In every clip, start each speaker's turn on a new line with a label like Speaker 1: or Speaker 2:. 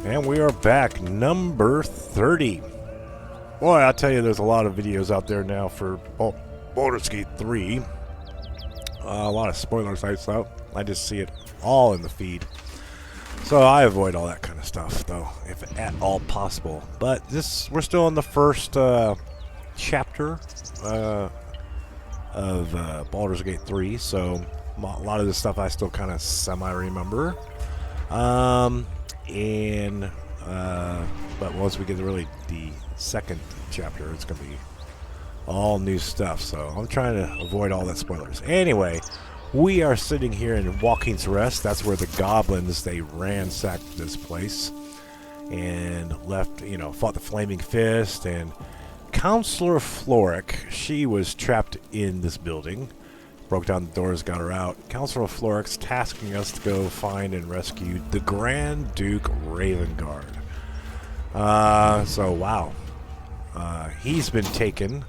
Speaker 1: And we are back, number 30. Boy, I'll tell you, there's a lot of videos out there now for Baldurs Gate 3. A lot of spoiler sites out. I just see it all in the feed. So I avoid all that kind of stuff, though, if at all possible. But we're still in the first chapter of Baldurs Gate 3, so a lot of this stuff I still kind of semi-remember. But once we get to really the second chapter, it's going to be all new stuff, so I'm trying to avoid all that spoilers. Anyway, we are sitting here in Walking's Rest. That's where the goblins, they ransacked this place and left, fought the Flaming Fist, and Counselor Floric, she was trapped in this building. Broke down the doors, got her out. Counselor Floric's tasking us to go find and rescue the Grand Duke Ravengard. Wow. He's been taken.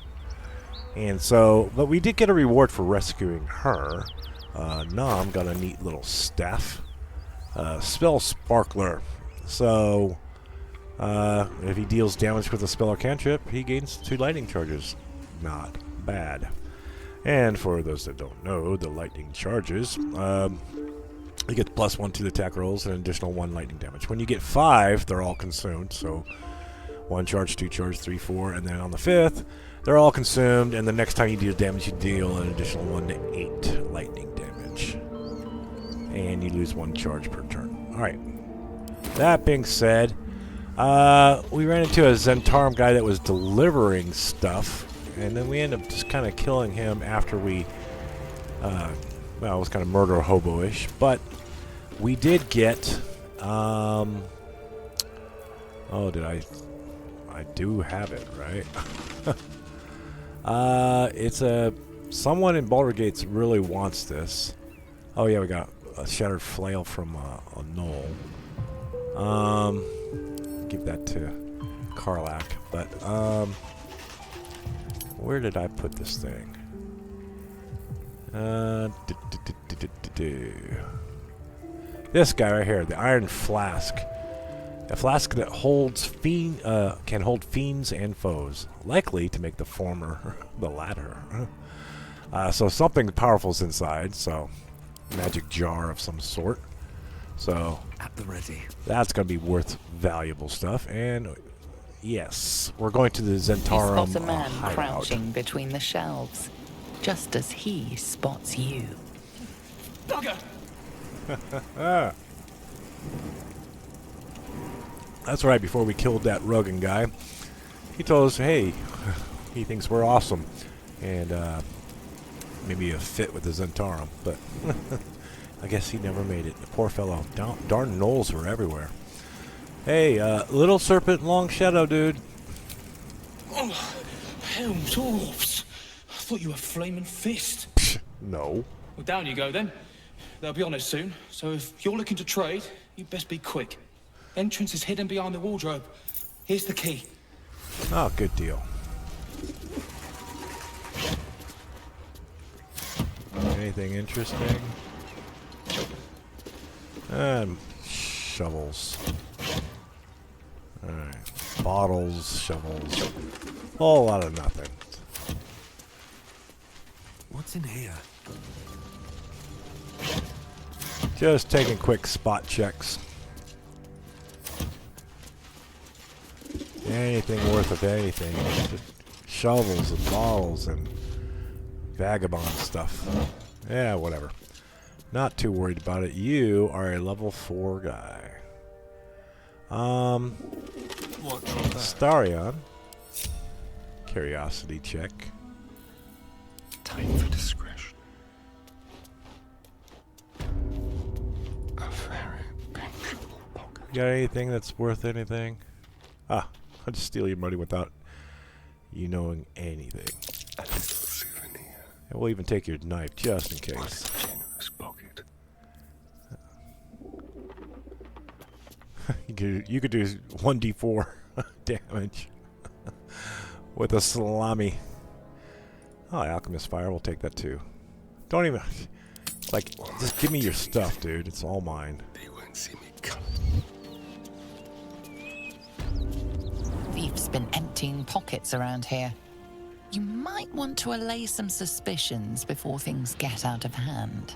Speaker 1: And so, but we did get a reward for rescuing her. Nom got a neat little staff. Spell Sparkler. So, if he deals damage with a spell or cantrip, he gains 2 lightning charges. Not bad. And for those that don't know, the lightning charges, you get +1 to the attack rolls and an additional 1 lightning damage. When you get 5, they're all consumed. So 1 charge, 2 charge, 3, 4, and then on the 5th, they're all consumed. And the next time you deal damage, you deal an additional 1 to 8 lightning damage, and you lose 1 charge per turn. All right. That being said, we ran into a Zentarum guy that was delivering stuff. And then we end up just kind of killing him after we, well, it was kind of murder hobo-ish. But we did get, oh, I do have it, right? Someone in Baldurs Gate really wants this. Oh yeah, we got a Shattered Flail from a gnoll. Give that to Karlach, but, where did I put this thing? This guy right here, the Iron Flask. A flask that holds can hold fiends and foes, likely to make the former the latter. So something powerful's inside. So magic jar of some sort. So
Speaker 2: at the ready.
Speaker 1: That's gonna be worth valuable stuff. And yes, we're going to the Zentarum
Speaker 3: You spot a man
Speaker 1: hideout.
Speaker 3: crouching between the shelves, just as he spots you.
Speaker 2: Bugger!
Speaker 1: That's right, before we killed that Rogan guy, he told us, hey, he thinks we're awesome. And maybe a fit with the Zentarum, but I guess he never made it. The poor fellow. Darn gnolls were everywhere. Hey, little serpent, long shadow, dude.
Speaker 2: Oh, hell, dwarves. I thought you were Flaming Fist.
Speaker 1: No.
Speaker 2: Well, down you go then. They'll be on it soon, so if you're looking to trade, you best be quick. Entrance is hidden behind the wardrobe. Here's the key.
Speaker 1: Oh, good deal. Anything interesting? Shovels. Alright. Bottles, shovels. Whole lot of nothing.
Speaker 4: What's in here?
Speaker 1: Just taking quick spot checks. Anything worth of anything. Just shovels and bottles and vagabond stuff. Yeah, whatever. Not too worried about it. You are a level 4 guy. Starion. Curiosity check.
Speaker 4: Time for discretion. A very pinchable pocket.
Speaker 1: You got anything that's worth anything? Ah, I'll just steal your money without you knowing anything.
Speaker 4: A little souvenir.
Speaker 1: And we'll even take your knife just in case.
Speaker 4: What a generous pocket.
Speaker 1: You could do 1d4 damage with a salami. Oh, Alchemist Fire, we'll take that too. Don't even... Like, just give me your stuff, dude. It's all mine.
Speaker 4: They won't see me come.
Speaker 3: routine pockets around here. You might want to allay some suspicions before things get out of hand.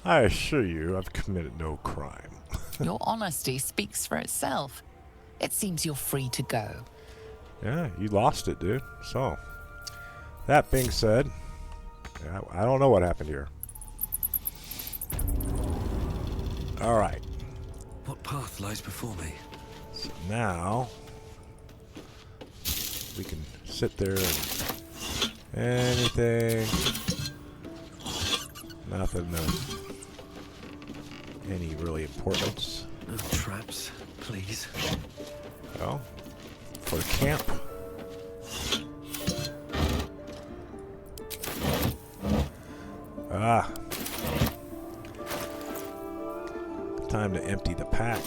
Speaker 1: I assure you, I've committed no crime.
Speaker 3: Your honesty speaks for itself. It seems you're free to go.
Speaker 1: Yeah, you lost it, dude. So, that being said, I don't know what happened here. Alright.
Speaker 5: What path lies before me?
Speaker 1: So now, we can sit there and anything. Nothing of any really importance.
Speaker 5: No traps, please.
Speaker 1: Well, for the camp. Time to empty the pack.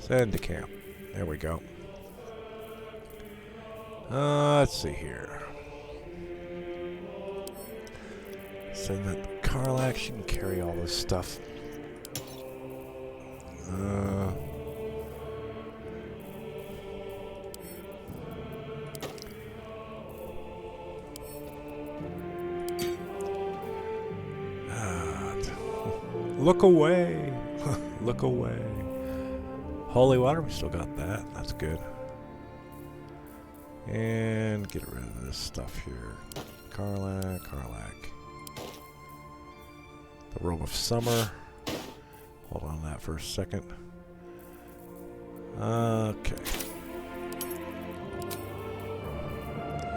Speaker 1: Send to camp. There we go. Let's see here. Send that to Carlac. She can carry all this stuff. Look away. Look away. Holy water, we still got that. That's good. And get rid of this stuff here. Carlac. The robe of summer. Hold on to that for a second. Okay.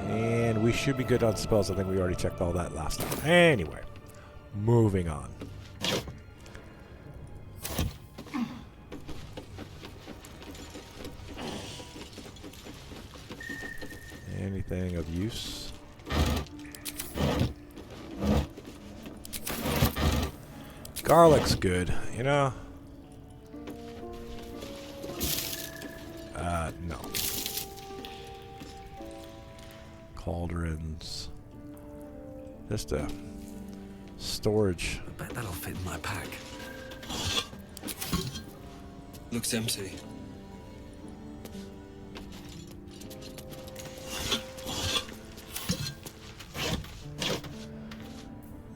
Speaker 1: And we should be good on spells. I think we already checked all that last time. Anyway, moving on. Anything of use? Garlic's good, you know? No. Cauldrons. Just a storage.
Speaker 5: I bet that'll fit in my pack.
Speaker 2: Looks empty.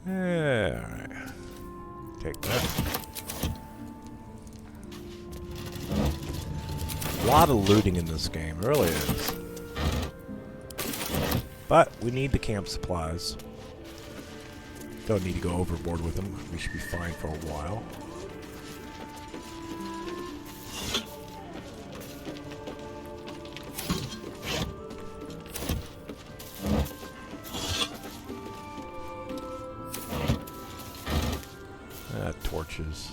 Speaker 1: Yeah, alright. Take that. A lot of looting in this game, it really is. But we need the camp supplies. Don't need to go overboard with them. We should be fine for a while. Torches.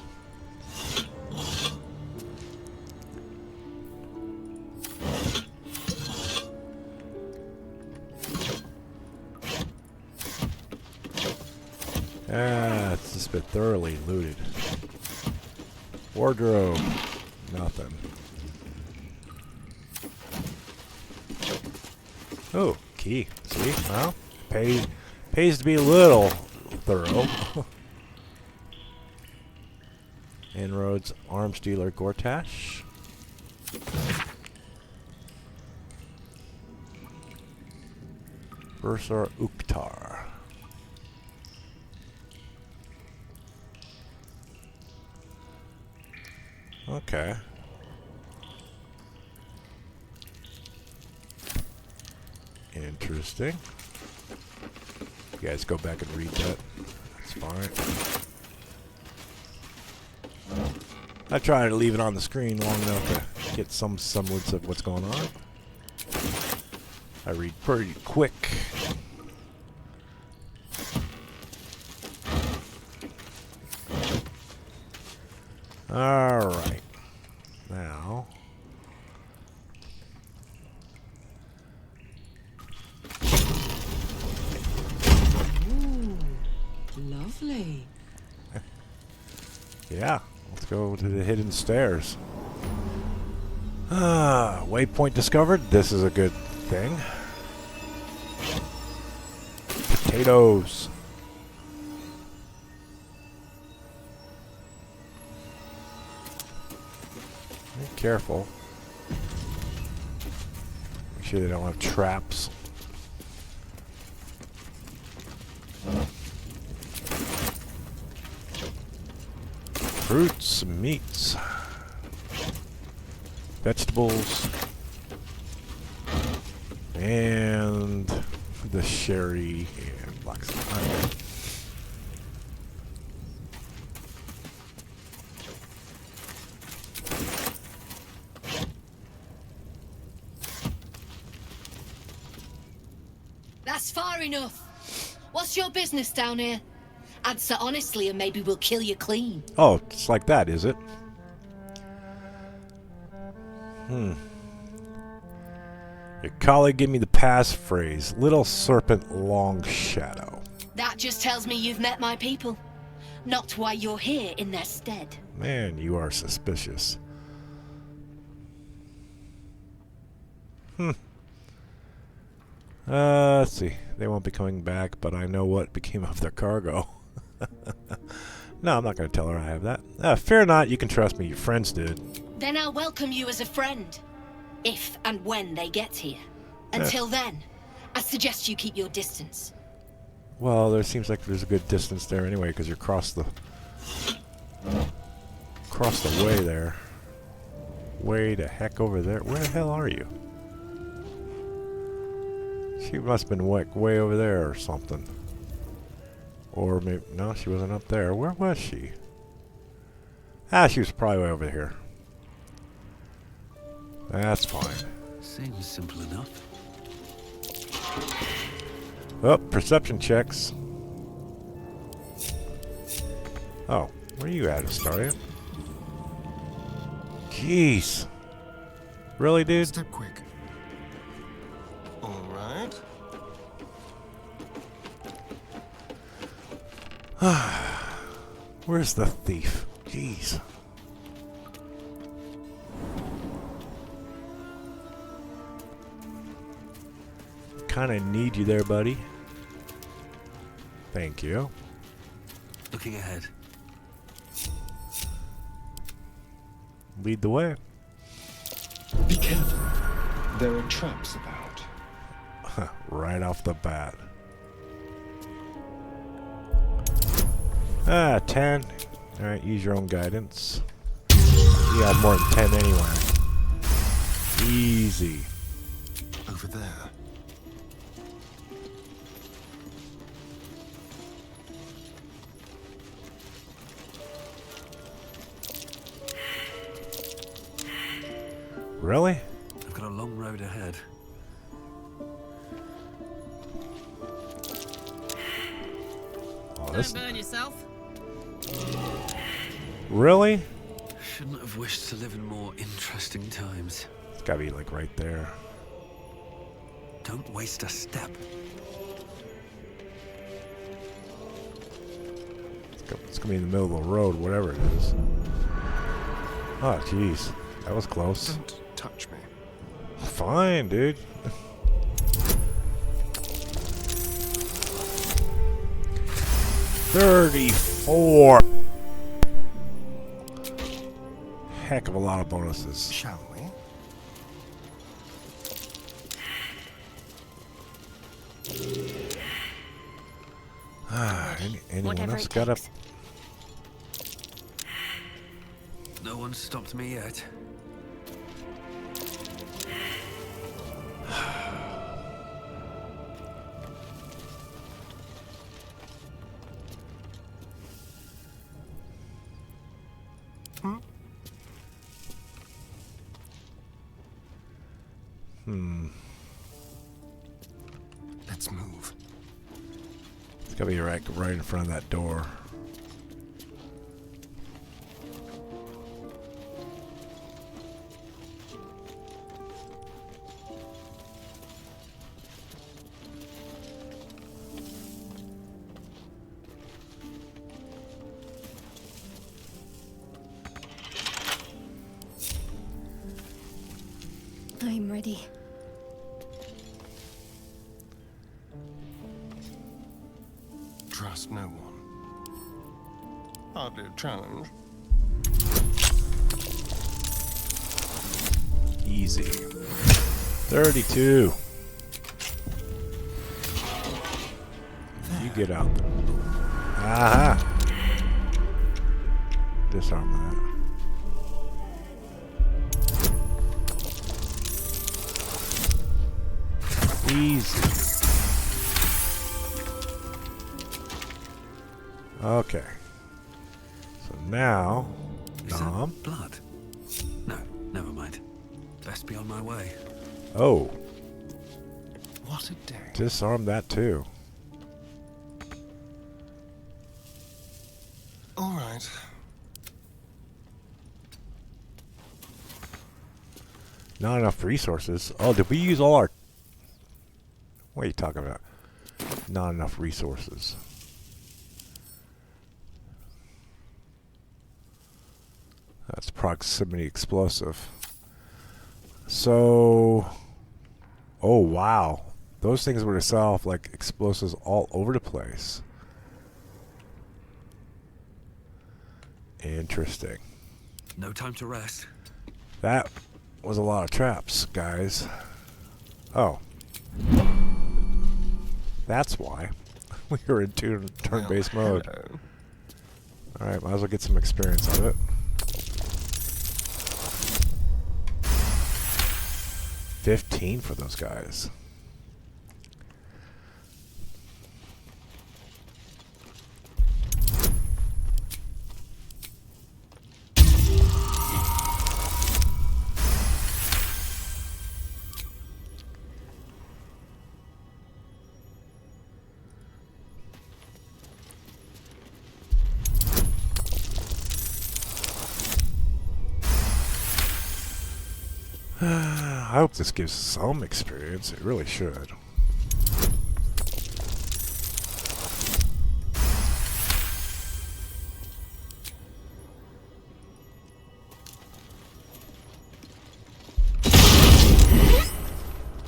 Speaker 1: It's just been thoroughly looted. Wardrobe. Nothing. Oh, key. See? Well, pays to be a little thorough. Inroads, arms dealer Gortash. Bursar Uktar. Okay. Interesting. You guys go back and read that. That's fine. I try to leave it on the screen long enough to get some semblance of what's going on. I read pretty quick. Alright. Now.
Speaker 6: Ooh, lovely.
Speaker 1: Yeah. Let's go to the hidden stairs. Waypoint discovered. This is a good thing. Potatoes. careful. Make sure they don't have traps. Fruits, meats, vegetables, and the sherry and blacksmith.
Speaker 7: That's far enough. What's your business down here? Answer honestly and maybe we'll kill you clean.
Speaker 1: Oh, it's like that, is it? Your colleague gave me the passphrase, little serpent, long shadow.
Speaker 7: That just tells me you've met my people. Not why you're here in their stead.
Speaker 1: Man, you are suspicious. Let's see. They won't be coming back, but I know what became of their cargo. No, I'm not going to tell her I have that. Fear not, you can trust me. Your friends did.
Speaker 7: Then I'll welcome you as a friend. If and when they get here. Until then, I suggest you keep your distance.
Speaker 1: Well, there seems like there's a good distance there anyway, because you're across the way there. Way the heck over there. Where the hell are you? She must have been way over there or something. Or maybe... No, she wasn't up there. Where was she? Ah, she was probably way over here. That's fine.
Speaker 5: Seems simple enough.
Speaker 1: Oh, perception checks. Oh, where are you at, Astaria? Jeez. Really, dude?
Speaker 4: Step quick. All right.
Speaker 1: Where's the thief? Jeez. Kinda need you there, buddy. Thank you.
Speaker 5: Looking ahead.
Speaker 1: Lead the way.
Speaker 4: Be careful. There are traps about.
Speaker 1: Right off the bat. Ah, 10. Alright, use your own guidance. You have more than 10 anyway. Easy.
Speaker 4: Over there.
Speaker 1: Really?
Speaker 5: I've got a long road ahead.
Speaker 1: Oh, this...
Speaker 6: Don't burn yourself.
Speaker 1: Really?
Speaker 5: Shouldn't have wished to live in more interesting times.
Speaker 1: It's gotta be like right there.
Speaker 5: Don't waste a step.
Speaker 1: It's gonna be in the middle of the road, whatever it is. Oh, jeez. That was close.
Speaker 4: Don't touch me.
Speaker 1: Fine, dude. $34. Heck of a lot of bonuses.
Speaker 4: Shall we?
Speaker 1: Anyone
Speaker 7: Whatever
Speaker 1: else
Speaker 7: it
Speaker 1: got up?
Speaker 7: takes.
Speaker 5: No one's stopped me yet.
Speaker 4: Let's move.
Speaker 1: It's gotta be right in front of that door.
Speaker 8: I'm ready.
Speaker 4: Trust no one. Hardly a challenge.
Speaker 1: Easy. 32. You get out. Aha! Disarm that. Easy. Okay. So now,
Speaker 5: Is
Speaker 1: Nom.
Speaker 5: that blood? No, never mind. Best be on my way.
Speaker 1: Oh,
Speaker 4: What a day.
Speaker 1: disarm that too.
Speaker 4: All right.
Speaker 1: Not enough resources. Oh, did we use all our... What are you talking about? Not enough resources. That's proximity explosive. So... Oh, wow. Those things were to set off like explosives all over the place. Interesting.
Speaker 5: No time to rest.
Speaker 1: That was a lot of traps, guys. Oh. That's why. We were in turn-based mode.
Speaker 4: Hello.
Speaker 1: Alright, might as well get some experience out of it. $15 for those guys. I hope this gives some experience. It really should.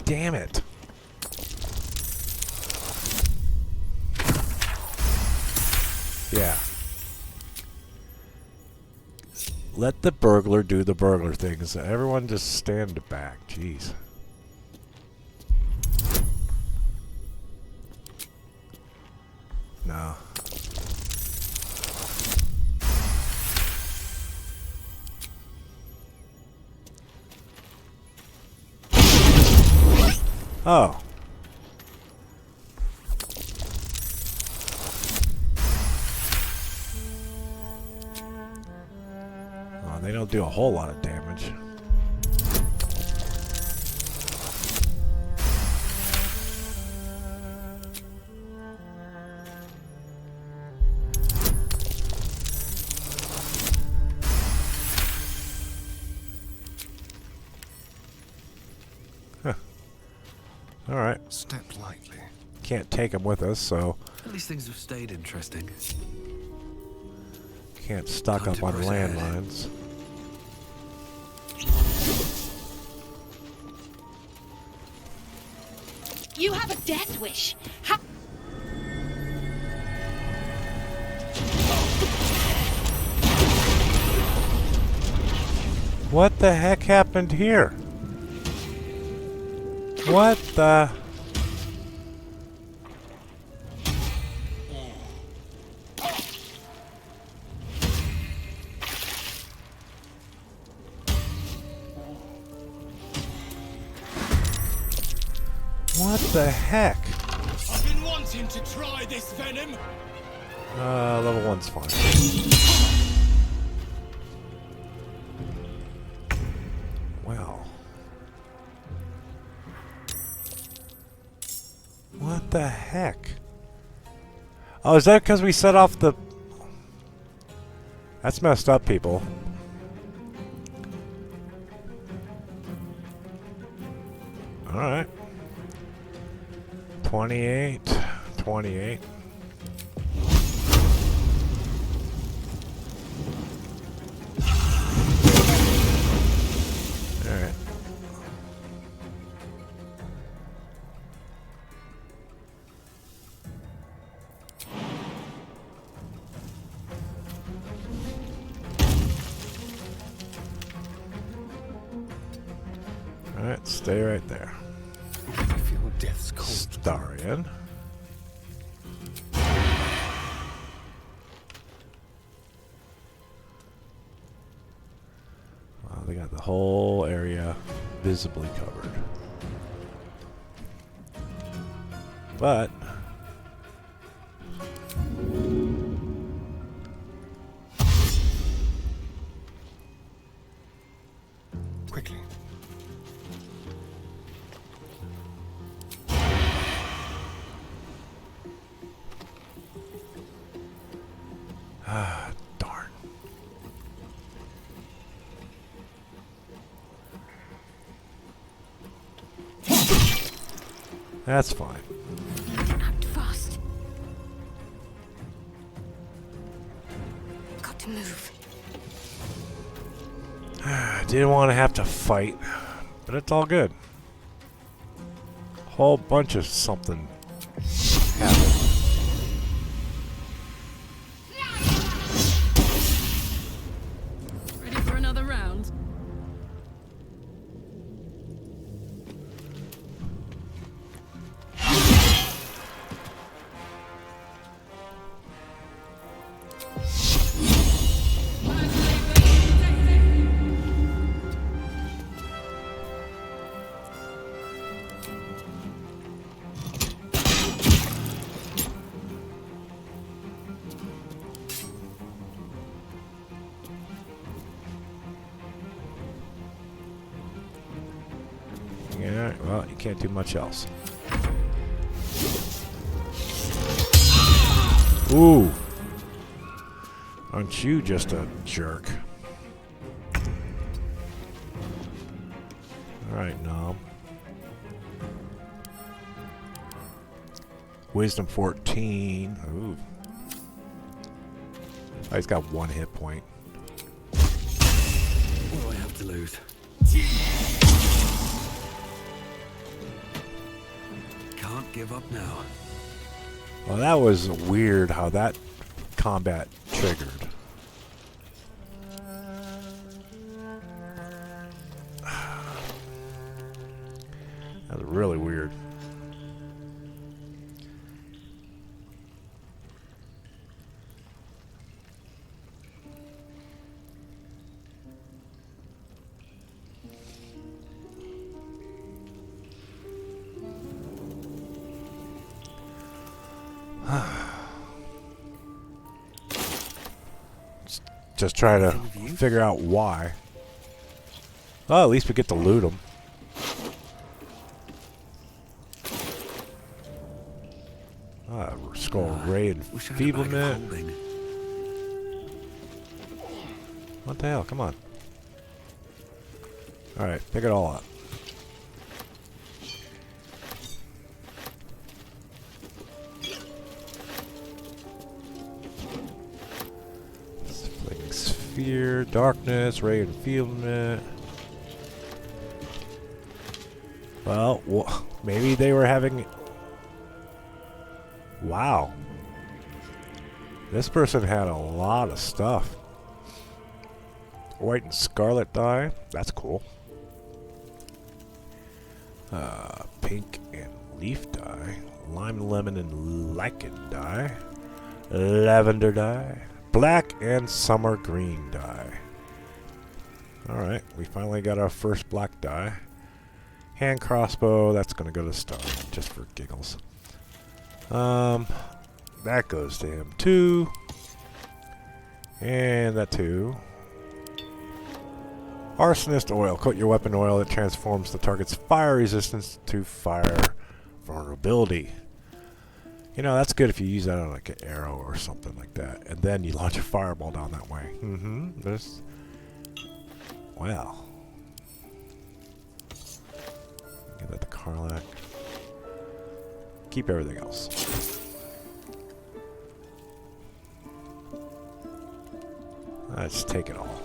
Speaker 1: Damn it. Yeah. Let the burglar do the burglar things. Everyone just stand back. Jeez. No. Oh. Oh, they don't do a whole lot of damage. Huh. All right.
Speaker 4: Step lightly.
Speaker 1: Can't take them with us, so
Speaker 5: At least things have stayed interesting.
Speaker 1: can't stock
Speaker 5: Time
Speaker 1: up
Speaker 5: to
Speaker 1: on
Speaker 5: press ahead.
Speaker 1: landmines.
Speaker 7: You have a death wish.
Speaker 1: What the heck happened here? What the... What the heck?
Speaker 2: I've been wanting to try this venom.
Speaker 1: Level 1's fine. Well. What the heck? Oh, is that because we set off the... That's messed up, people. Alright. 28. 28. Alright. Stay right there.
Speaker 4: I feel death's cold.
Speaker 1: Starian. Wow, they got the whole area visibly covered. But
Speaker 4: Quickly.
Speaker 1: ah, darn. That's fine.
Speaker 7: Act fast. Got to move.
Speaker 1: Didn't want to have to fight, but it's all good. Whole bunch of something happened.
Speaker 6: Ready for another round?
Speaker 1: Yeah, well, you can't do much else. Ooh. Aren't you just a jerk? Alright, Nom. Wisdom 14. Ooh. Oh, he's got 1 hit point.
Speaker 5: What do I have to lose? Can't give up now.
Speaker 1: Well, that was weird how that combat triggered. That was really weird. Just try to figure out why. Well, at least we get to loot them. Skull Ray and
Speaker 5: Wish I had a bag of
Speaker 1: Feeblement.
Speaker 5: holding.
Speaker 1: What the hell? Come on. Alright, pick it all up. Flaming Sphere, Darkness, Ray and Feeblement. Well, maybe they were having... Wow. This person had a lot of stuff. White and Scarlet die. That's cool. Pink and Leaf die. Lime, Lemon, and Lichen die. Lavender die. Black and Summer Green die. Alright, we finally got our first black die. Hand crossbow, that's gonna go to Star, just for giggles. That goes to him too. And that too. Arsonist oil. Coat your weapon oil that transforms the target's fire resistance to fire vulnerability. You know, that's good if you use that on like an arrow or something like that. And then you launch a fireball down that way. Mm-hmm. There's... Well. Give that to Karlak. Keep everything else. Let's take it all.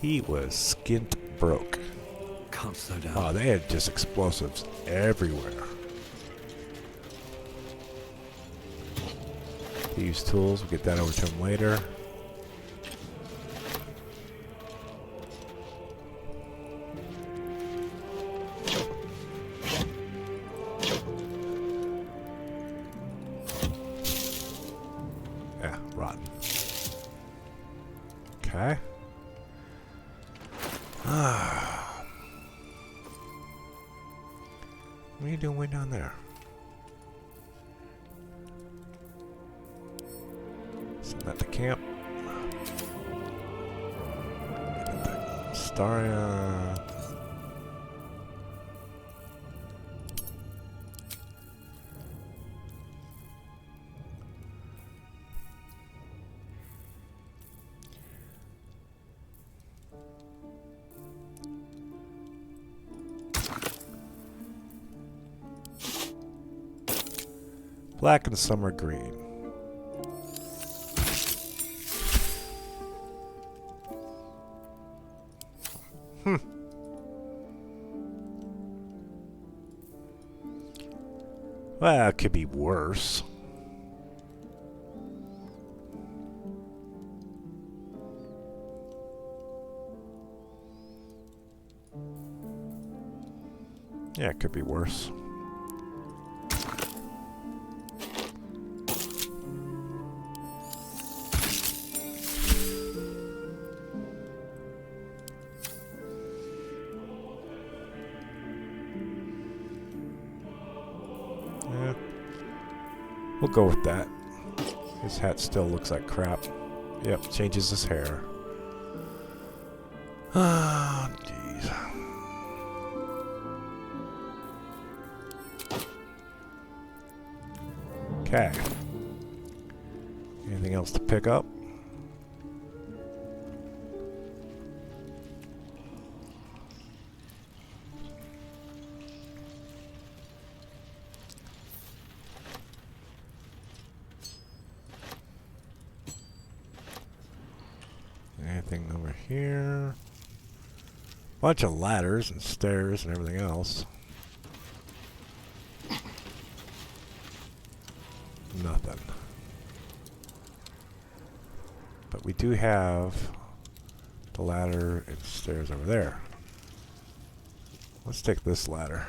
Speaker 1: He was skint broke.
Speaker 5: Can't slow down.
Speaker 1: Oh, they had just explosives everywhere. Use tools. We'll get that over to him later. Yeah, rotten. Okay. What are you doing way down there? Isn't that the camp? Staria. Black and summer green. Well, it could be worse. Yeah, it could be worse. Yeah. We'll go with that. His hat still looks like crap. Yep, changes his hair. Ah, jeez. Okay. Anything else to pick up? Anything over here? Bunch of ladders and stairs and everything else. Nothing. But we do have the ladder and stairs over there. Let's take this ladder.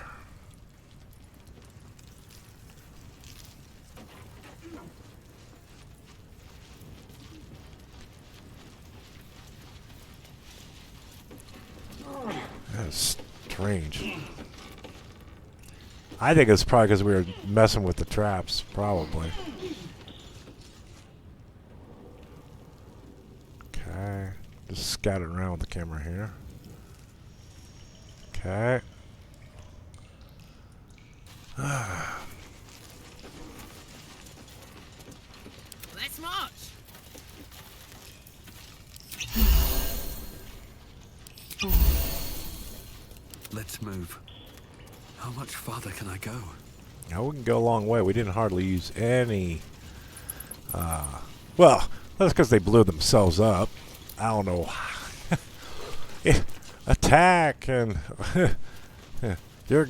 Speaker 1: That is strange. I think it's probably because we were messing with the traps, probably. Okay. Just scattered around with the camera here. Okay.
Speaker 8: Let's march.
Speaker 5: Let's move. How much farther can I go?
Speaker 1: Now we can go a long way. We didn't hardly use any. Well, that's because they blew themselves up. I don't know. Attack and you're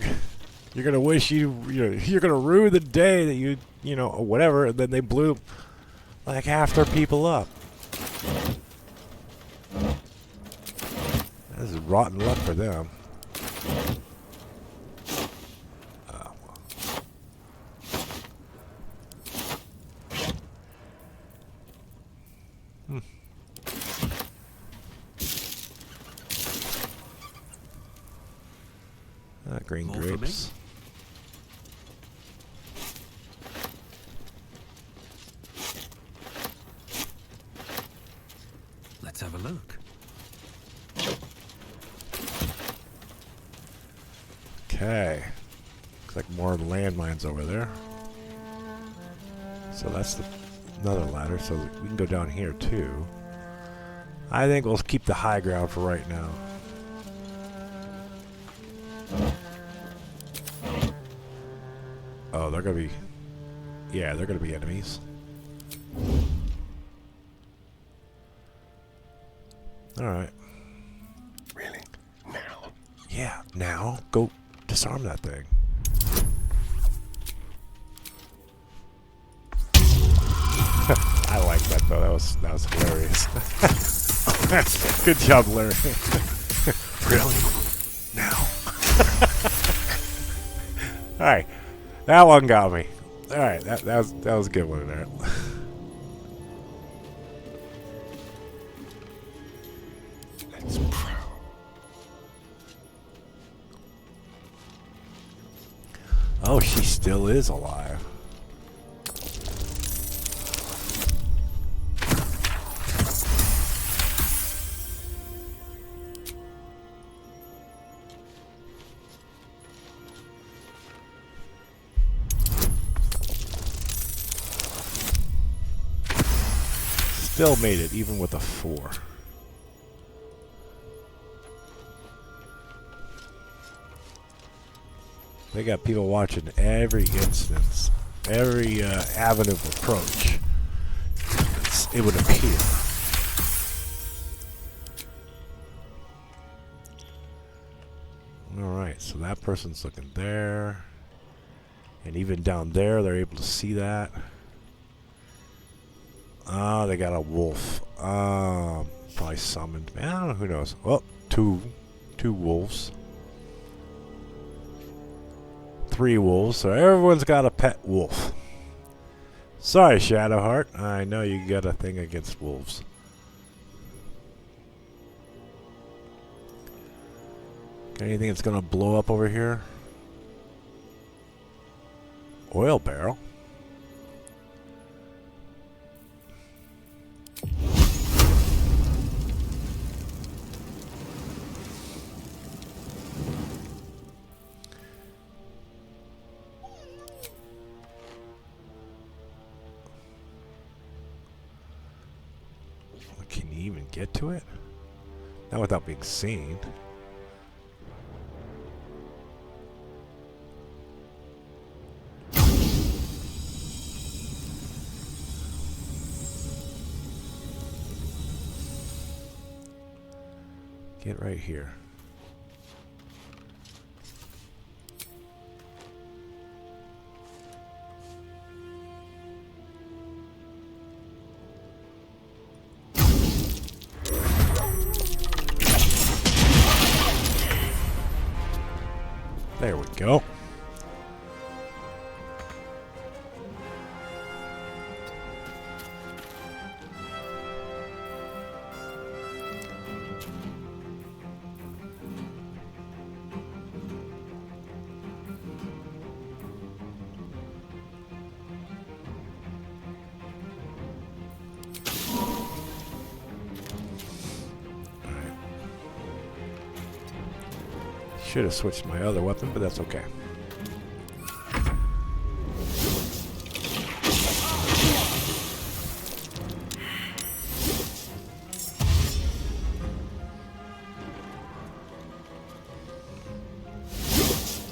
Speaker 1: gonna wish you're gonna rue the day that you know or whatever. And then they blew like half their people up. This is rotten luck for them. Green
Speaker 5: More for
Speaker 1: grapes.
Speaker 5: Let's have a look.
Speaker 1: Okay. Looks like more landmines over there. So that's another ladder, so we can go down here too. I think we'll keep the high ground for right now. Oh, they're gonna be... Yeah, they're gonna be enemies. Alright.
Speaker 4: Really? Now?
Speaker 1: Yeah, now go disarm that thing. I like that though. That was hilarious. Good job, Larry.
Speaker 4: Really? Now?
Speaker 1: All right, that one got me. All right, that was a good one there.
Speaker 4: It's pro.
Speaker 1: Oh, she still is alive. Still made it, even with a 4. They got people watching every instance, every avenue of approach. It would appear. Alright, so that person's looking there. And even down there, they're able to see that. Ah, they got a wolf. Probably summoned. I don't know, who knows. Well, two wolves. 3 wolves, so everyone's got a pet wolf. Sorry, Shadowheart. I know you got a thing against wolves. Got anything that's gonna blow up over here? Oil barrel. Can you even get to it? Not without being seen. Get right here. There we go. Should have switched my other weapon, but that's okay.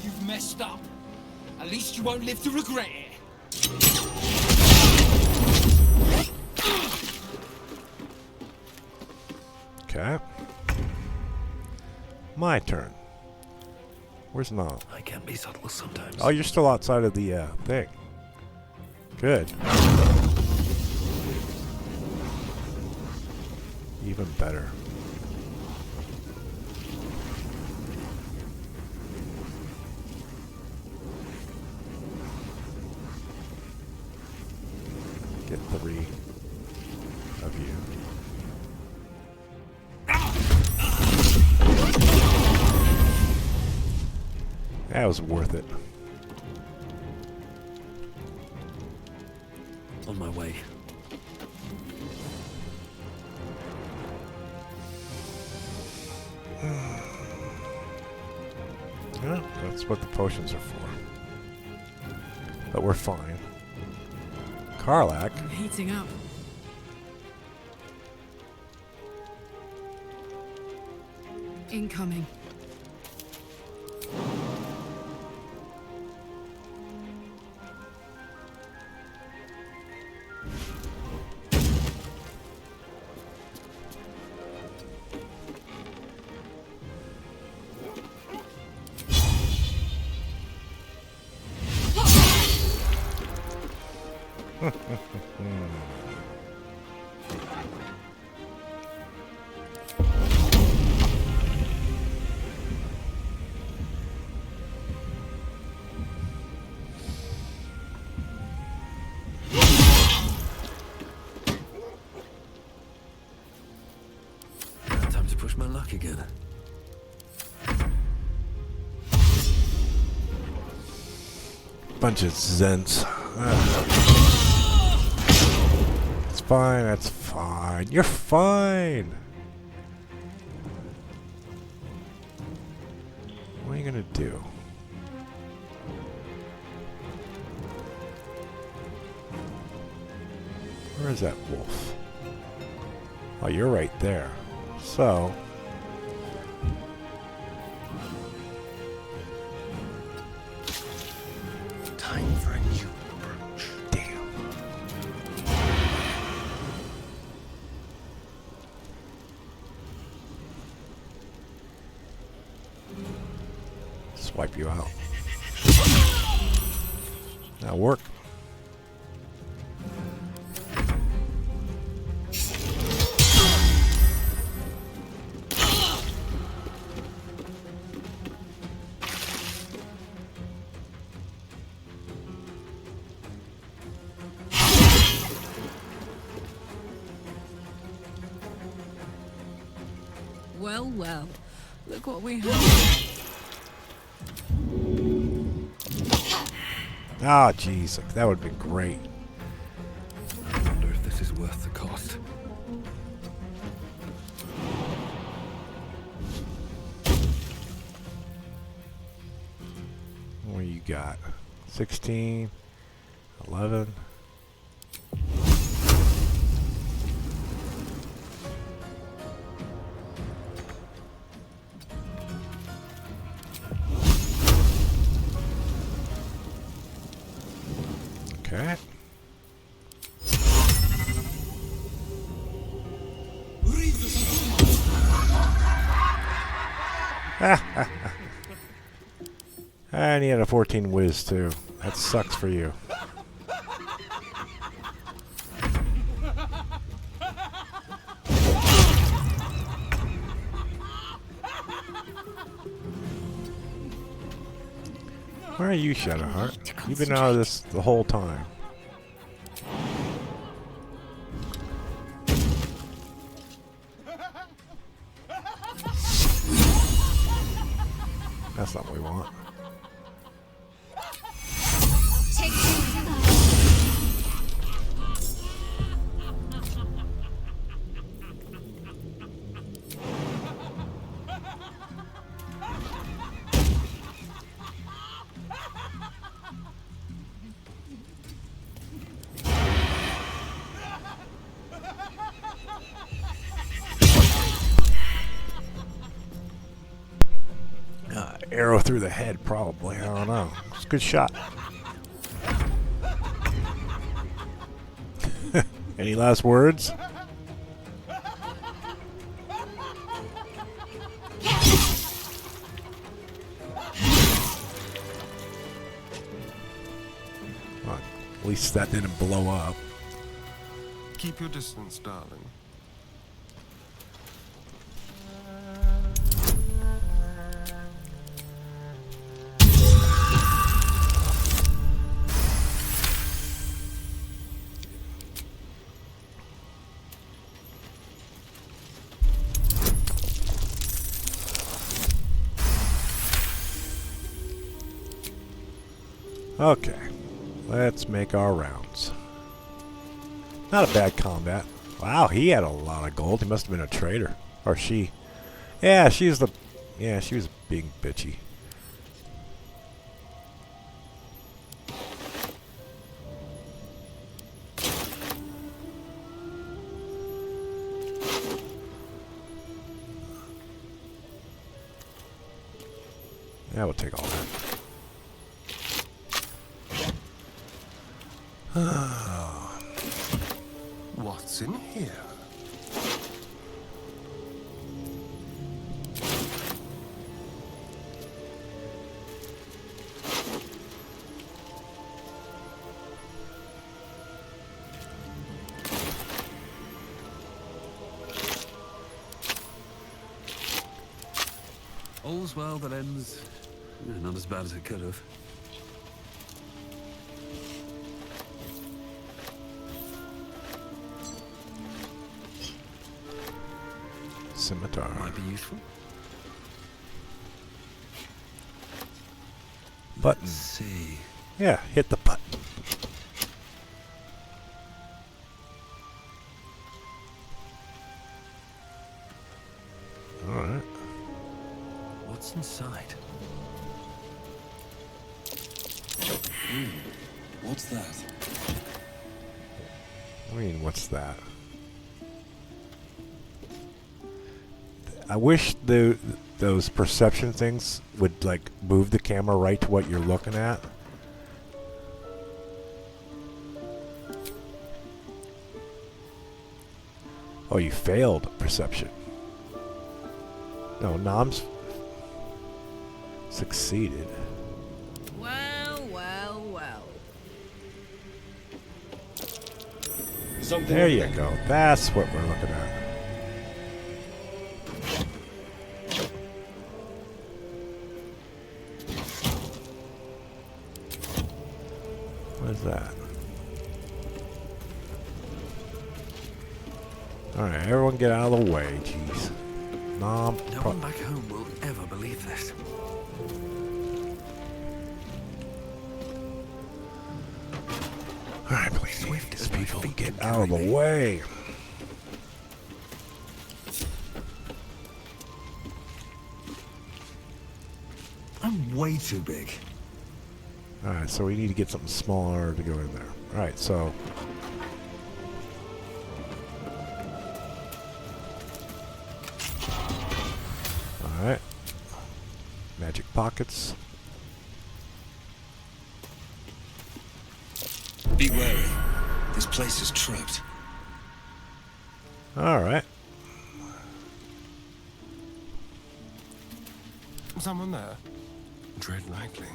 Speaker 2: You've messed up. At least you won't live to regret it.
Speaker 1: Okay. My turn. Where's Nom?
Speaker 5: I can be subtle sometimes.
Speaker 1: Oh, you're still outside of the thing. Good. Even better. Get 3 of you. That was worth it.
Speaker 5: On my way.
Speaker 1: Yeah, that's what the potions are for. But we're fine. Karlak.
Speaker 6: I'm heating up. Incoming.
Speaker 5: push my luck again.
Speaker 1: Bunch of Zents. It's fine, that's fine. You're fine! What are you gonna do? Where is that wolf? Oh, you're right there. So...
Speaker 4: Time for a new approach.
Speaker 1: Damn. Swipe you out. That'll work.
Speaker 6: Well, well. Look what we have.
Speaker 1: Ah, jeez. That would be great.
Speaker 5: I wonder if this is worth the cost.
Speaker 1: What do you got? 16, 11. Okay. And he had a 14 whiz too. That sucks for you. Where are you, Shadowheart? You've been out of this the whole time. That's not what we want. Arrow through the head, probably. I don't know. It's a good shot. Any last words? Well, at least that didn't blow up.
Speaker 4: Keep your distance, darling.
Speaker 1: Okay, let's make our rounds. Not a bad combat. Wow, he had a lot of gold. He must have been a trader. Or she. Yeah, she's the... Yeah, she was being bitchy. Yeah, we'll take all that.
Speaker 4: What's in here?
Speaker 5: All's well that ends not as bad as it could have.
Speaker 1: Scimitar. Centaur.
Speaker 5: Might be useful.
Speaker 1: Button.
Speaker 5: Let's see.
Speaker 1: Yeah, hit the button. Alright.
Speaker 5: What's inside?
Speaker 9: What's that?
Speaker 1: I mean, what's that? I wish those perception things would, like, move the camera right to what you're looking at. Oh, you failed perception. No, Nom's succeeded.
Speaker 6: Well, well, well.
Speaker 9: Something.
Speaker 1: There you go. That's what we're looking at. What is that? Alright, everyone get out of the way, jeez. Nom.
Speaker 5: No one back home will ever believe this.
Speaker 1: Alright, please,
Speaker 5: Swift
Speaker 1: these
Speaker 5: as my
Speaker 1: people
Speaker 5: feet
Speaker 1: get
Speaker 5: can
Speaker 1: out of the
Speaker 5: carry me.
Speaker 1: way.
Speaker 9: I'm way too big.
Speaker 1: Alright, so we need to get something smaller to go in there. Alright, so... Alright. Magic pockets.
Speaker 9: Be wary. This place is trapped.
Speaker 1: Alright.
Speaker 4: Someone there? Tread lightly.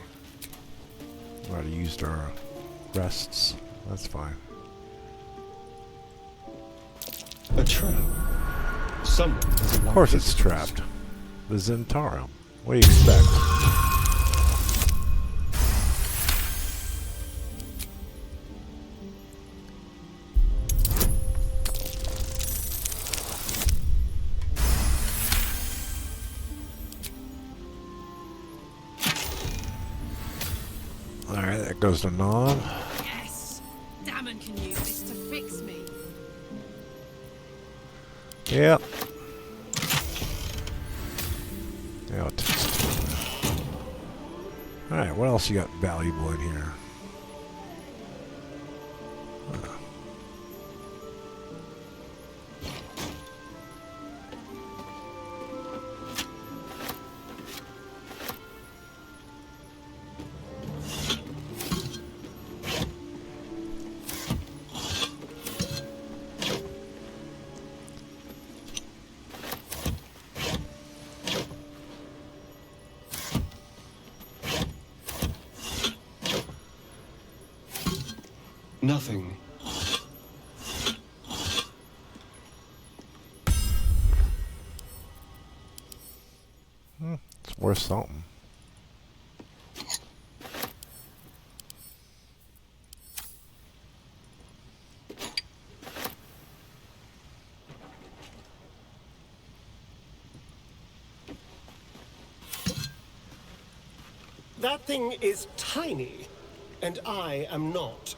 Speaker 1: We already used our rests. That's fine.
Speaker 9: A trap. Someone has
Speaker 1: Of course it's trapped. The Zentarum. What do you expect? Alright, that goes to Nom.
Speaker 6: Yes! Damon can use this to fix me.
Speaker 1: Yep. Yeah, I'll test. Alright, what else you got valuable in here?
Speaker 9: nothing.
Speaker 1: It's worth something.
Speaker 10: That thing is tiny, and I am not.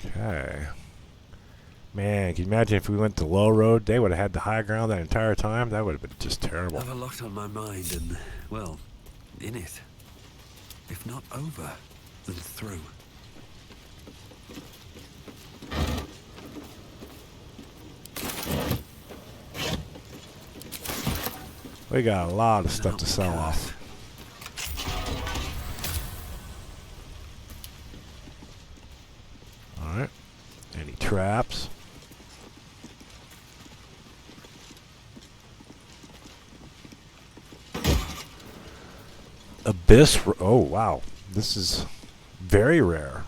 Speaker 1: Okay. Man, can you imagine if we went the low road? They would have had the high ground that entire time. That would have been just terrible.
Speaker 5: Have a lot on my mind and, well, in it. If not over, then through.
Speaker 1: We got a lot of stuff to sell off. Alright. Any traps? Oh, wow. This is very rare.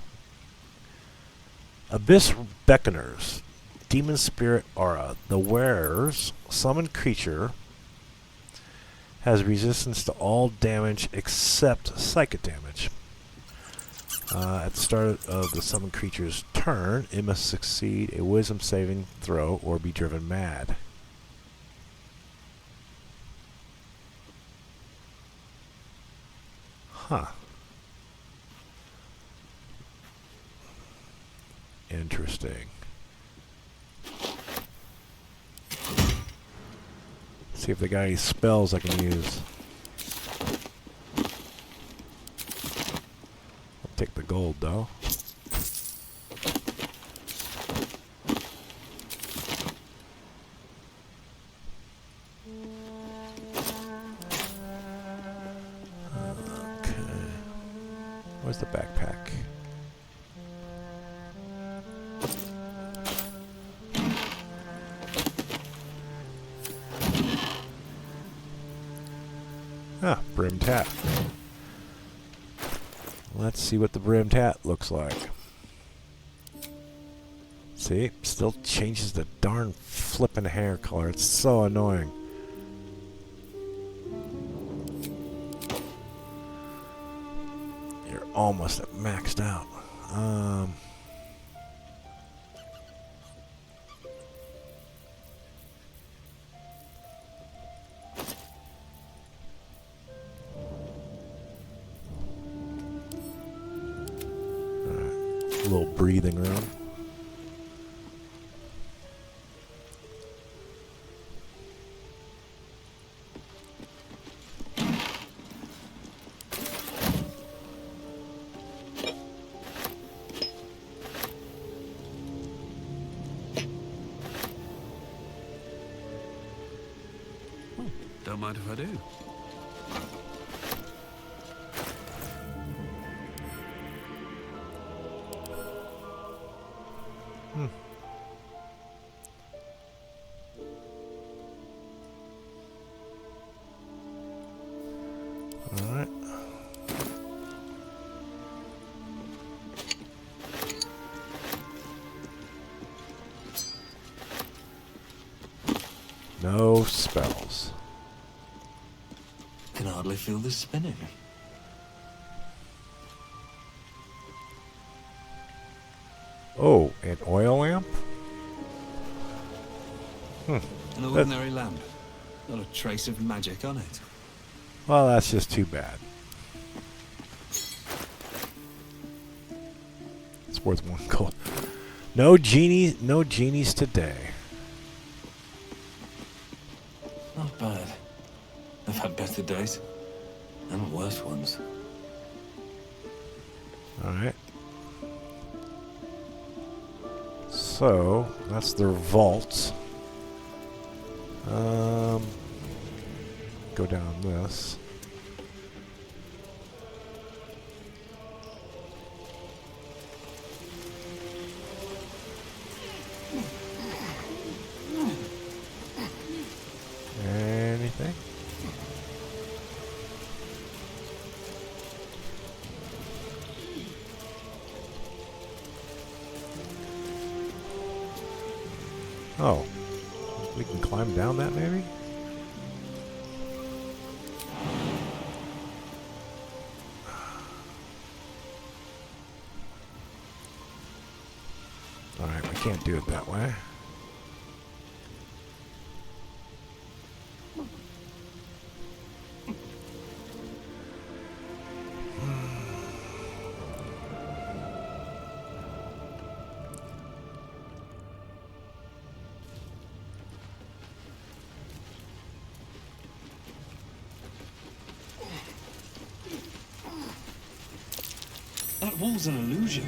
Speaker 1: Abyss Beckoners. Demon Spirit Aura. The wearer's summoned creature has resistance to all damage except psychic damage. At the start of the summoned creature's turn, it must succeed a wisdom saving throw or be driven mad. Huh. Interesting. See if they got any spells I can use. I'll take the gold though. Okay. Where's the backpack? Ah, brimmed hat. Let's see what the brimmed hat looks like. See? Still changes the darn flippin' hair color. It's so annoying. You're almost maxed out. A little breathing room.
Speaker 5: Don't mind if I do.
Speaker 1: Alright. No spells.
Speaker 9: Can hardly feel this spinning.
Speaker 1: Oh, an oil lamp?
Speaker 9: An ordinary lamp. Not a trace of magic on it.
Speaker 1: Well, that's just too bad. It's worth one gold. No genies today.
Speaker 9: Not bad. I've had better days. And worse ones.
Speaker 1: Alright. So, that's their vaults. Go down this. Anything? Oh. We can climb down that maybe? Alright, we can't do it that way.
Speaker 9: That wall's an illusion.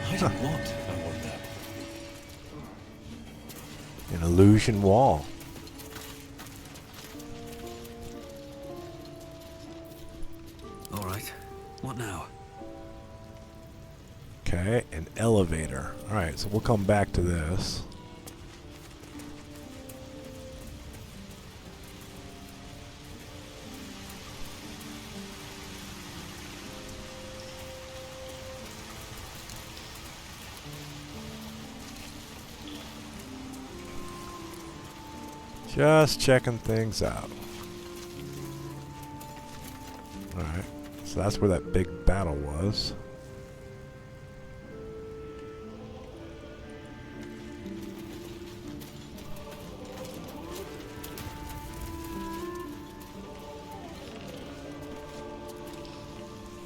Speaker 9: Hiding what, I wonder?
Speaker 1: An illusion wall.
Speaker 5: All right. What now?
Speaker 1: Okay, an elevator. Alright, so we'll come back to this. Just checking things out. Alright, so that's where that big battle was.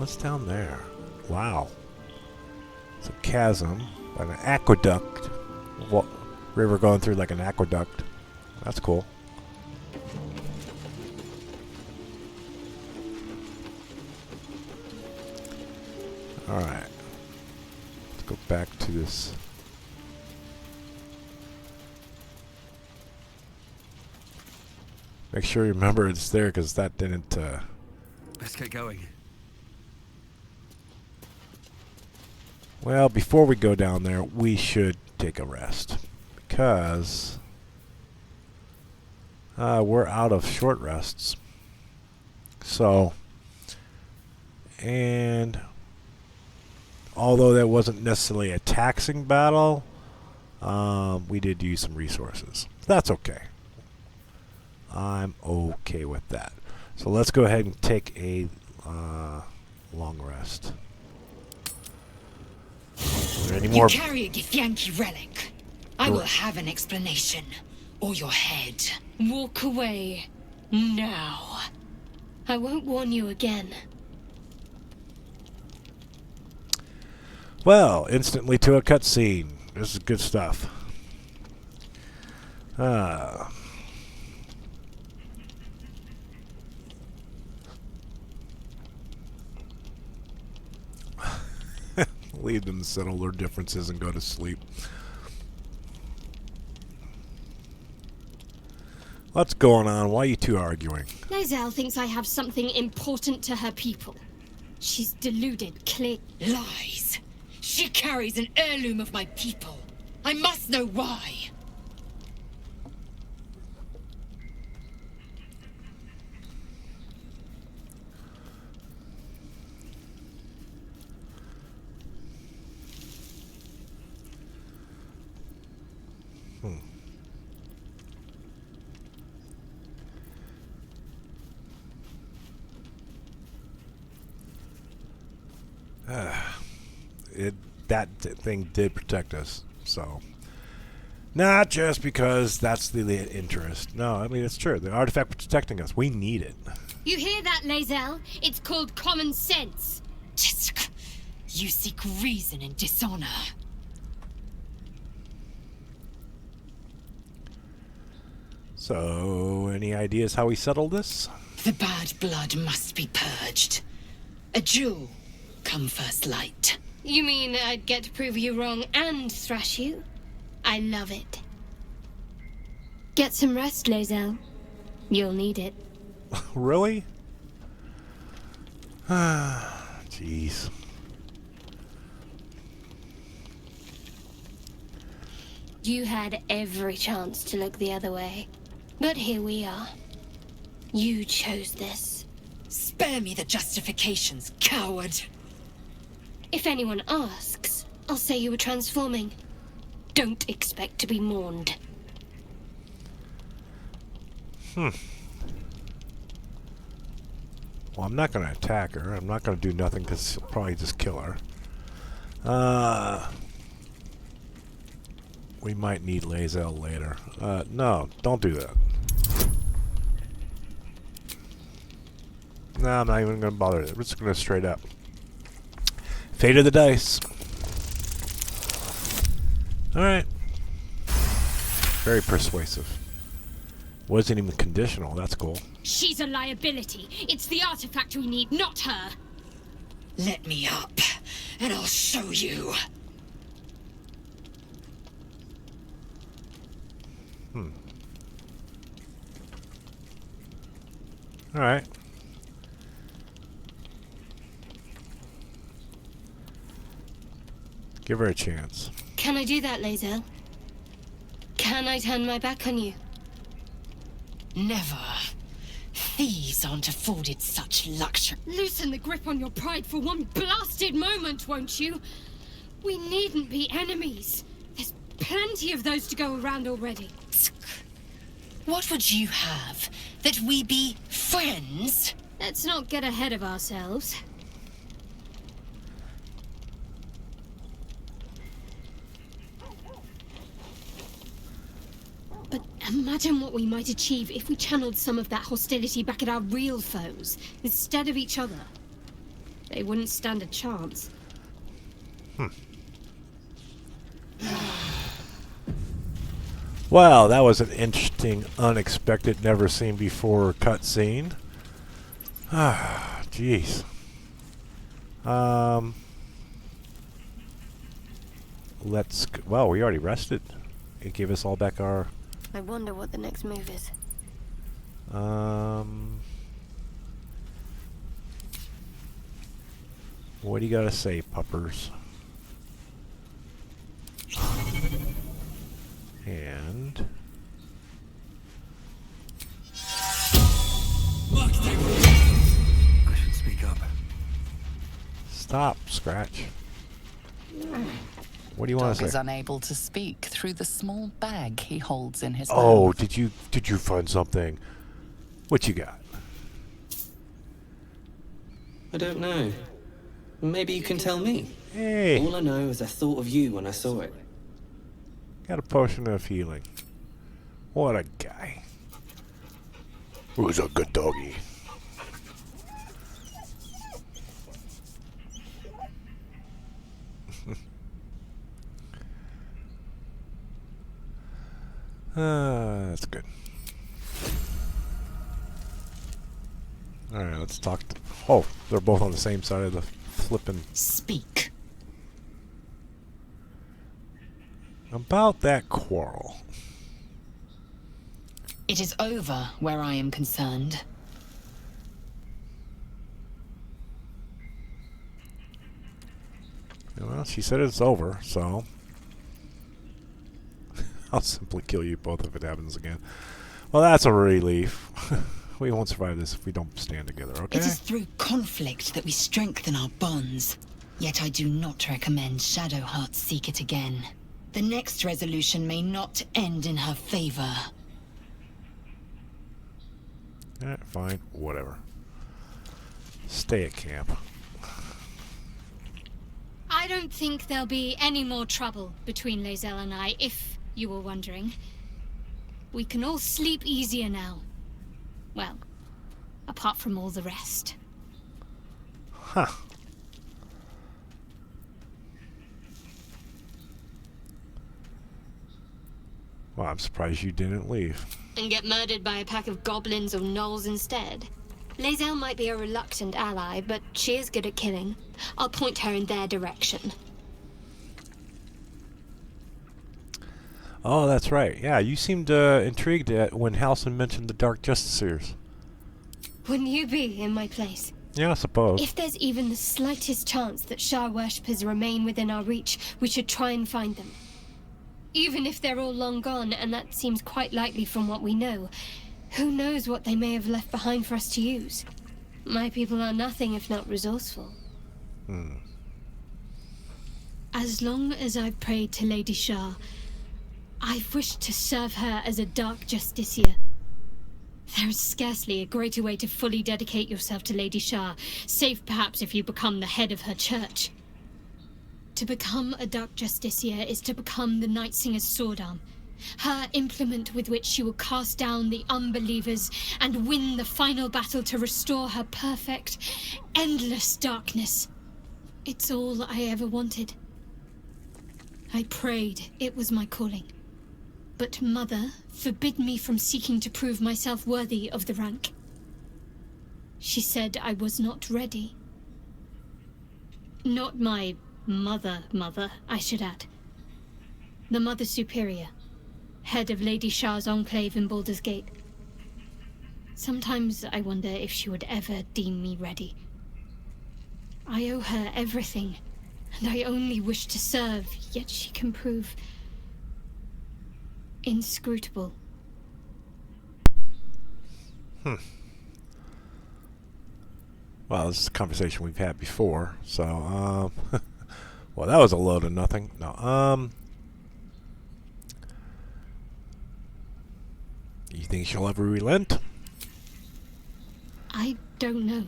Speaker 1: What's down there? Wow. It's a chasm, an aqueduct. River going through like an aqueduct. That's cool. Alright. Let's go back to this. Make sure you remember it's there because that didn't...
Speaker 5: Let's get going.
Speaker 1: Well, before we go down there, we should take a rest. Because... we're out of short rests. So... And... Although that wasn't necessarily a taxing battle, we did use some resources. That's okay. I'm okay with that. So let's go ahead and take a long rest. Is there any more?
Speaker 11: You carry a Githyanki relic. I will have an explanation. Or your head.
Speaker 7: Walk away. Now. I won't warn you again.
Speaker 1: Well, instantly to a cutscene. This is good stuff. Leave them to settle their differences and go to sleep. What's going on? Why are you two arguing?
Speaker 7: Lae'zel thinks I have something important to her people. She's deluded, clear.
Speaker 11: Lies. She carries an heirloom of my people. I must know why.
Speaker 1: That thing did protect us, so not just because that's the interest. No, I mean it's true. The artifact was protecting us. We need it.
Speaker 7: You hear that, Lae'zel? It's called common sense.
Speaker 11: You seek reason in dishonor.
Speaker 1: So, any ideas how we settle this?
Speaker 11: The bad blood must be purged. A jewel come first light.
Speaker 7: You mean I'd get to prove you wrong and thrash you? I love it. Get some rest, Lae'zel. You'll need it.
Speaker 1: Really? Jeez.
Speaker 7: You had every chance to look the other way. But here we are. You chose this.
Speaker 11: Spare me the justifications, coward.
Speaker 7: If anyone asks, I'll say you were transforming. Don't expect to be mourned.
Speaker 1: Well, I'm not going to attack her. I'm not going to do nothing because she'll probably just kill her. We might need Lae'zel later. No, don't do that. No, I'm not even going to bother. We're just going to straight up. Fate of the dice. Alright. Very persuasive. Wasn't even conditional. That's cool.
Speaker 7: She's a liability. It's the artifact we need, not her.
Speaker 11: Let me up, and I'll show you.
Speaker 1: Alright. Give her a chance.
Speaker 7: Can I do that, Lae'zel? Can I turn my back on you?
Speaker 11: Never. Thieves aren't afforded such luxury.
Speaker 7: Loosen the grip on your pride for one blasted moment, won't you? We needn't be enemies. There's plenty of those to go around already.
Speaker 11: What would you have? That we be friends?
Speaker 7: Let's not get ahead of ourselves. But imagine what we might achieve if we channeled some of that hostility back at our real foes, instead of each other. They wouldn't stand a chance.
Speaker 1: Well, that was an interesting, unexpected, never seen before cutscene. Ah, jeez. Let's. Well, we already rested. It gave us all back our.
Speaker 7: I wonder what the next move is.
Speaker 1: What do you gotta say, puppers? And
Speaker 5: I should speak up.
Speaker 1: stop, Scratch. What do you want
Speaker 3: Dog
Speaker 1: to
Speaker 3: is
Speaker 1: say?
Speaker 3: unable to speak through the small bag he holds in his
Speaker 1: Oh,
Speaker 3: mouth.
Speaker 1: did you find something? What you got?
Speaker 9: I don't know. Maybe you can tell me.
Speaker 1: Hey,
Speaker 9: All I know is I thought of you when I saw it.
Speaker 1: got a potion of healing. What a guy. Who's a good doggy? That's good. Alright, let's talk to... Oh, they're both on the same side of the flippin'...
Speaker 11: Speak.
Speaker 1: About that quarrel.
Speaker 11: It is over where I am concerned.
Speaker 1: Well, she said it's over, so... I'll simply kill you both if it happens again. Well, that's a relief. We won't survive this if we don't stand together, okay?
Speaker 11: It is through conflict that we strengthen our bonds. Yet I do not recommend Shadowheart seek it again. The next resolution may not end in her favor.
Speaker 1: Alright, fine. Whatever. Stay at camp.
Speaker 7: I don't think there'll be any more trouble between Lae'zel and I, if you were wondering. We can all sleep easier now. Well, apart from all the rest.
Speaker 1: Huh. Well, I'm surprised you didn't leave.
Speaker 7: And get murdered by a pack of goblins or gnolls instead. Lae'zel might be a reluctant ally, but she is good at killing. I'll point her in their direction.
Speaker 1: Oh, that's right. Yeah, you seemed intrigued when Halson mentioned the Dark Justiciars.
Speaker 7: Wouldn't you be in my place?
Speaker 1: Yeah, I suppose.
Speaker 7: If there's even the slightest chance that Shah worshippers remain within our reach, we should try and find them. Even if they're all long gone, and that seems quite likely from what we know, who knows what they may have left behind for us to use? My people are nothing if not resourceful. As long as I've prayed to Lady Shah, I've wished to serve her as a Dark Justiciar. There is scarcely a greater way to fully dedicate yourself to Lady Shah, save perhaps if you become the head of her church. To become a Dark Justiciar is to become the Night Singer's sword arm, her implement with which she will cast down the unbelievers and win the final battle to restore her perfect, endless darkness. It's all I ever wanted. I prayed it was my calling. But Mother forbid me from seeking to prove myself worthy of the rank. She said I was not ready. Not my mother, I should add. The Mother Superior, head of Lady Shah's enclave in Baldurs Gate. Sometimes I wonder if she would ever deem me ready. I owe her everything, and I only wish to serve, yet she can prove inscrutable.
Speaker 1: Well, this is a conversation we've had before, so, well, that was a load of nothing. No, you think she'll ever relent?
Speaker 7: I don't know.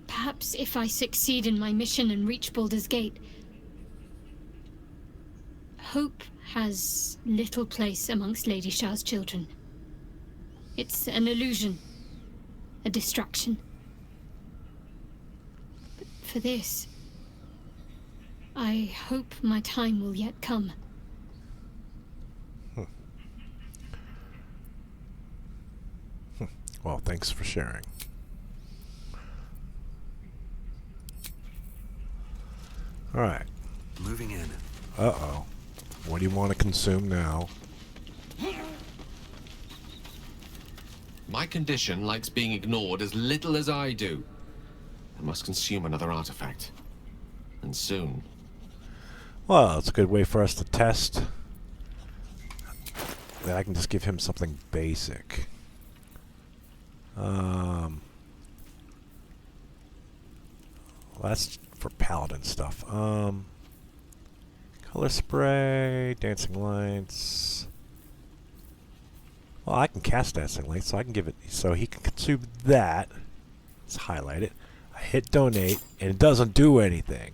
Speaker 7: Perhaps if I succeed in my mission and reach Baldur's Gate. Hope has little place amongst Lady Shah's children. It's an illusion, a distraction. for this. I hope my time will yet come.
Speaker 1: Well, thanks for sharing. All right.
Speaker 5: Moving in.
Speaker 1: Uh-oh. What do you want to consume now?
Speaker 4: My condition likes being ignored as little as I do. I must consume another artifact. And soon.
Speaker 1: Well, it's a good way for us to test. Then I can just give him something basic. Well, that's for paladin stuff. Color spray, dancing lights. Well, I can cast dancing lights, so I can give it, so he can consume that. Let's highlight it. I hit donate, and it doesn't do anything,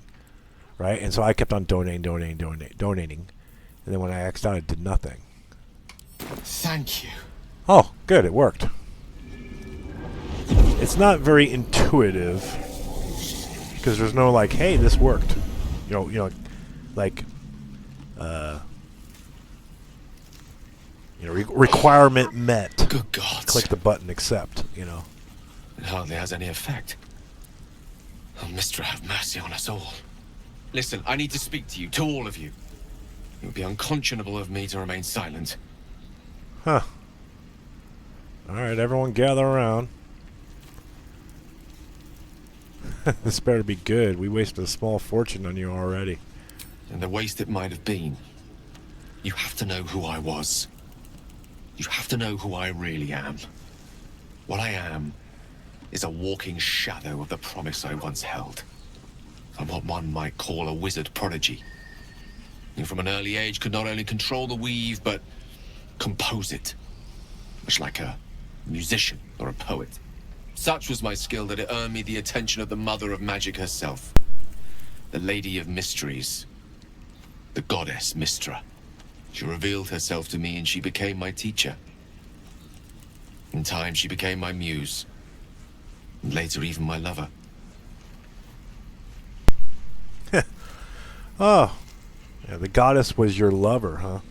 Speaker 1: right? And so I kept on donating, and then when I X'd out, it did nothing.
Speaker 4: Thank you.
Speaker 1: Oh, good, it worked. It's not very intuitive because there's no like, hey, this worked. You know, like, requirement met.
Speaker 4: Good God!
Speaker 1: Click the button, accept. You know.
Speaker 4: It hardly has any effect. Oh, Mystra, have mercy on us all. Listen, I need to speak to you, to all of you. It would be unconscionable of me to remain silent.
Speaker 1: Huh. All right, everyone, gather around. This better be good. We wasted a small fortune on you already.
Speaker 4: And the waste it might have been. You have to know who I was. You have to know who I really am. What I am is a walking shadow of the promise I once held. I'm what one might call a wizard prodigy. You from an early age could not only control the weave, but compose it. Much like a musician or a poet. Such was my skill that it earned me the attention of the mother of magic herself. The Lady of Mysteries. The goddess Mystra. She revealed herself to me and she became my teacher. In time she became my muse. And later even my lover.
Speaker 1: Oh. Yeah, the goddess was your lover, huh?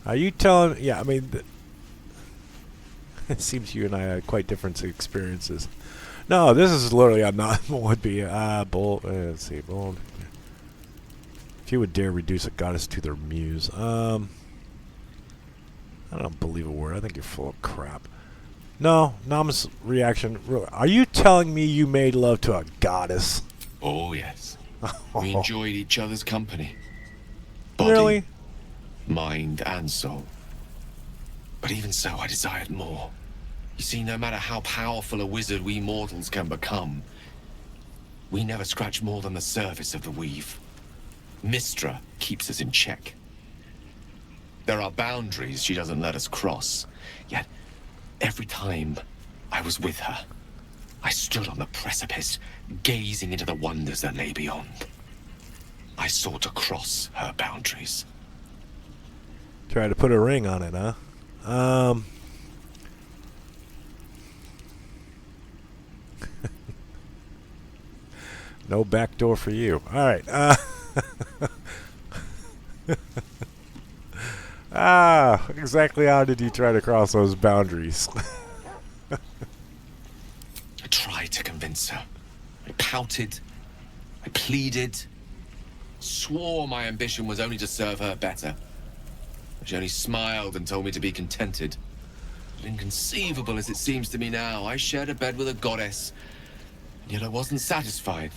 Speaker 1: Are you telling... Yeah, I mean... It seems you and I had quite different experiences. No, this is literally... I'm not... would be... bold... let's see. Bold... If you would dare reduce a goddess to their muse. I don't believe a word. I think you're full of crap. No, Nam's reaction... Are you telling me you made love to a goddess?
Speaker 4: Oh, yes. We enjoyed each other's company. Body,
Speaker 1: really?
Speaker 4: Mind and soul. But even so, I desired more. You see, no matter how powerful a wizard we mortals can become, we never scratch more than the surface of the weave. Mystra keeps us in check. There are boundaries she doesn't let us cross. Yet, every time I was with her, I stood on the precipice, gazing into the wonders that lay beyond. I sought to cross her boundaries.
Speaker 1: Try to put a ring on it, huh? No back door for you. All right. Exactly how did you try to cross those boundaries?
Speaker 4: I tried to convince her. I pouted. I pleaded. Swore my ambition was only to serve her better. She only smiled and told me to be contented. But inconceivable as it seems to me now, I shared a bed with a goddess, and yet I wasn't satisfied.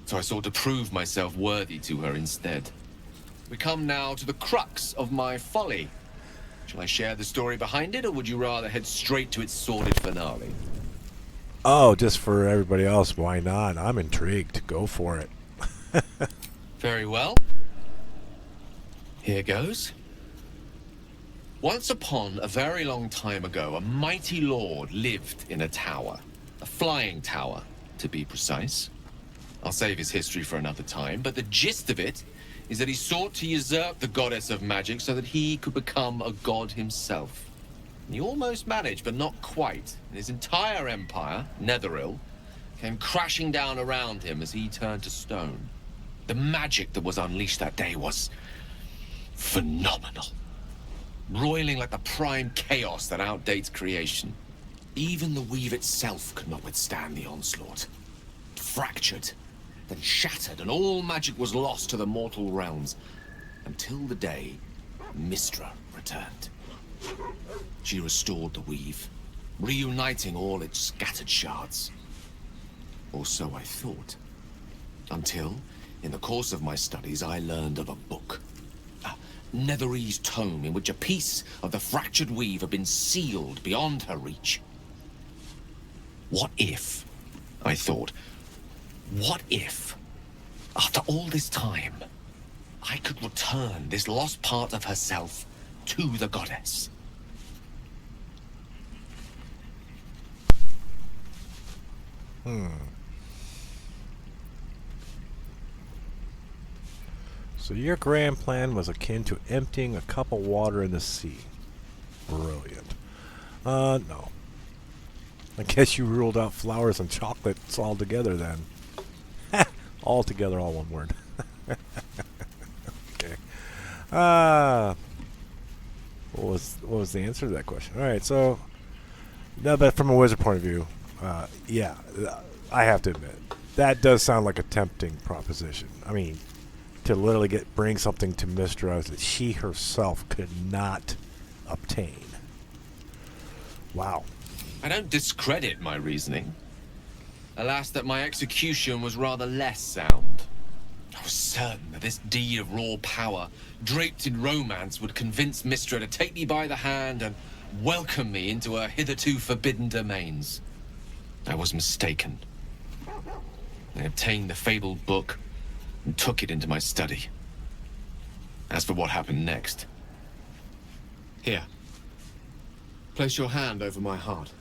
Speaker 4: So I sought to prove myself worthy to her instead. We come now to the crux of my folly. Shall I share the story behind it, or would you rather head straight to its sordid finale?
Speaker 1: Oh, just for everybody else, why not? I'm intrigued. Go for it.
Speaker 4: Very well. Here goes. Once upon a very long time ago, a mighty lord lived in a tower. A flying tower, to be precise. I'll save his history for another time, but the gist of it is that he sought to usurp the goddess of magic so that he could become a god himself. And he almost managed, but not quite. And his entire empire, Netheril, came crashing down around him as he turned to stone. The magic that was unleashed that day was phenomenal. Roiling like the prime chaos that outdates creation. Even the weave itself could not withstand the onslaught. It fractured, then shattered, and all magic was lost to the mortal realms. Until the day Mystra returned. She restored the weave, reuniting all its scattered shards. Or so I thought. Until, in the course of my studies, I learned of a book. A Netherese tome in which a piece of the fractured weave had been sealed beyond her reach. What if, I thought, what if, after all this time, I could return this lost part of herself to the goddess?
Speaker 1: So your grand plan was akin to emptying a cup of water in the sea. Brilliant. No. I guess you ruled out flowers and chocolates altogether then. All together, all one word. Okay. What was the answer to that question? All right, so no, but from a wizard point of view, yeah, I have to admit that does sound like a tempting proposition. I mean, to literally bring something to Mystra that she herself could not obtain. Wow.
Speaker 4: I don't discredit my reasoning. Alas, that my execution was rather less sound. I was certain that this deed of raw power, draped in romance, would convince Mystra to take me by the hand and welcome me into her hitherto forbidden domains. I was mistaken. I obtained the fabled book and took it into my study. As for what happened next... Here. Place your hand over my heart.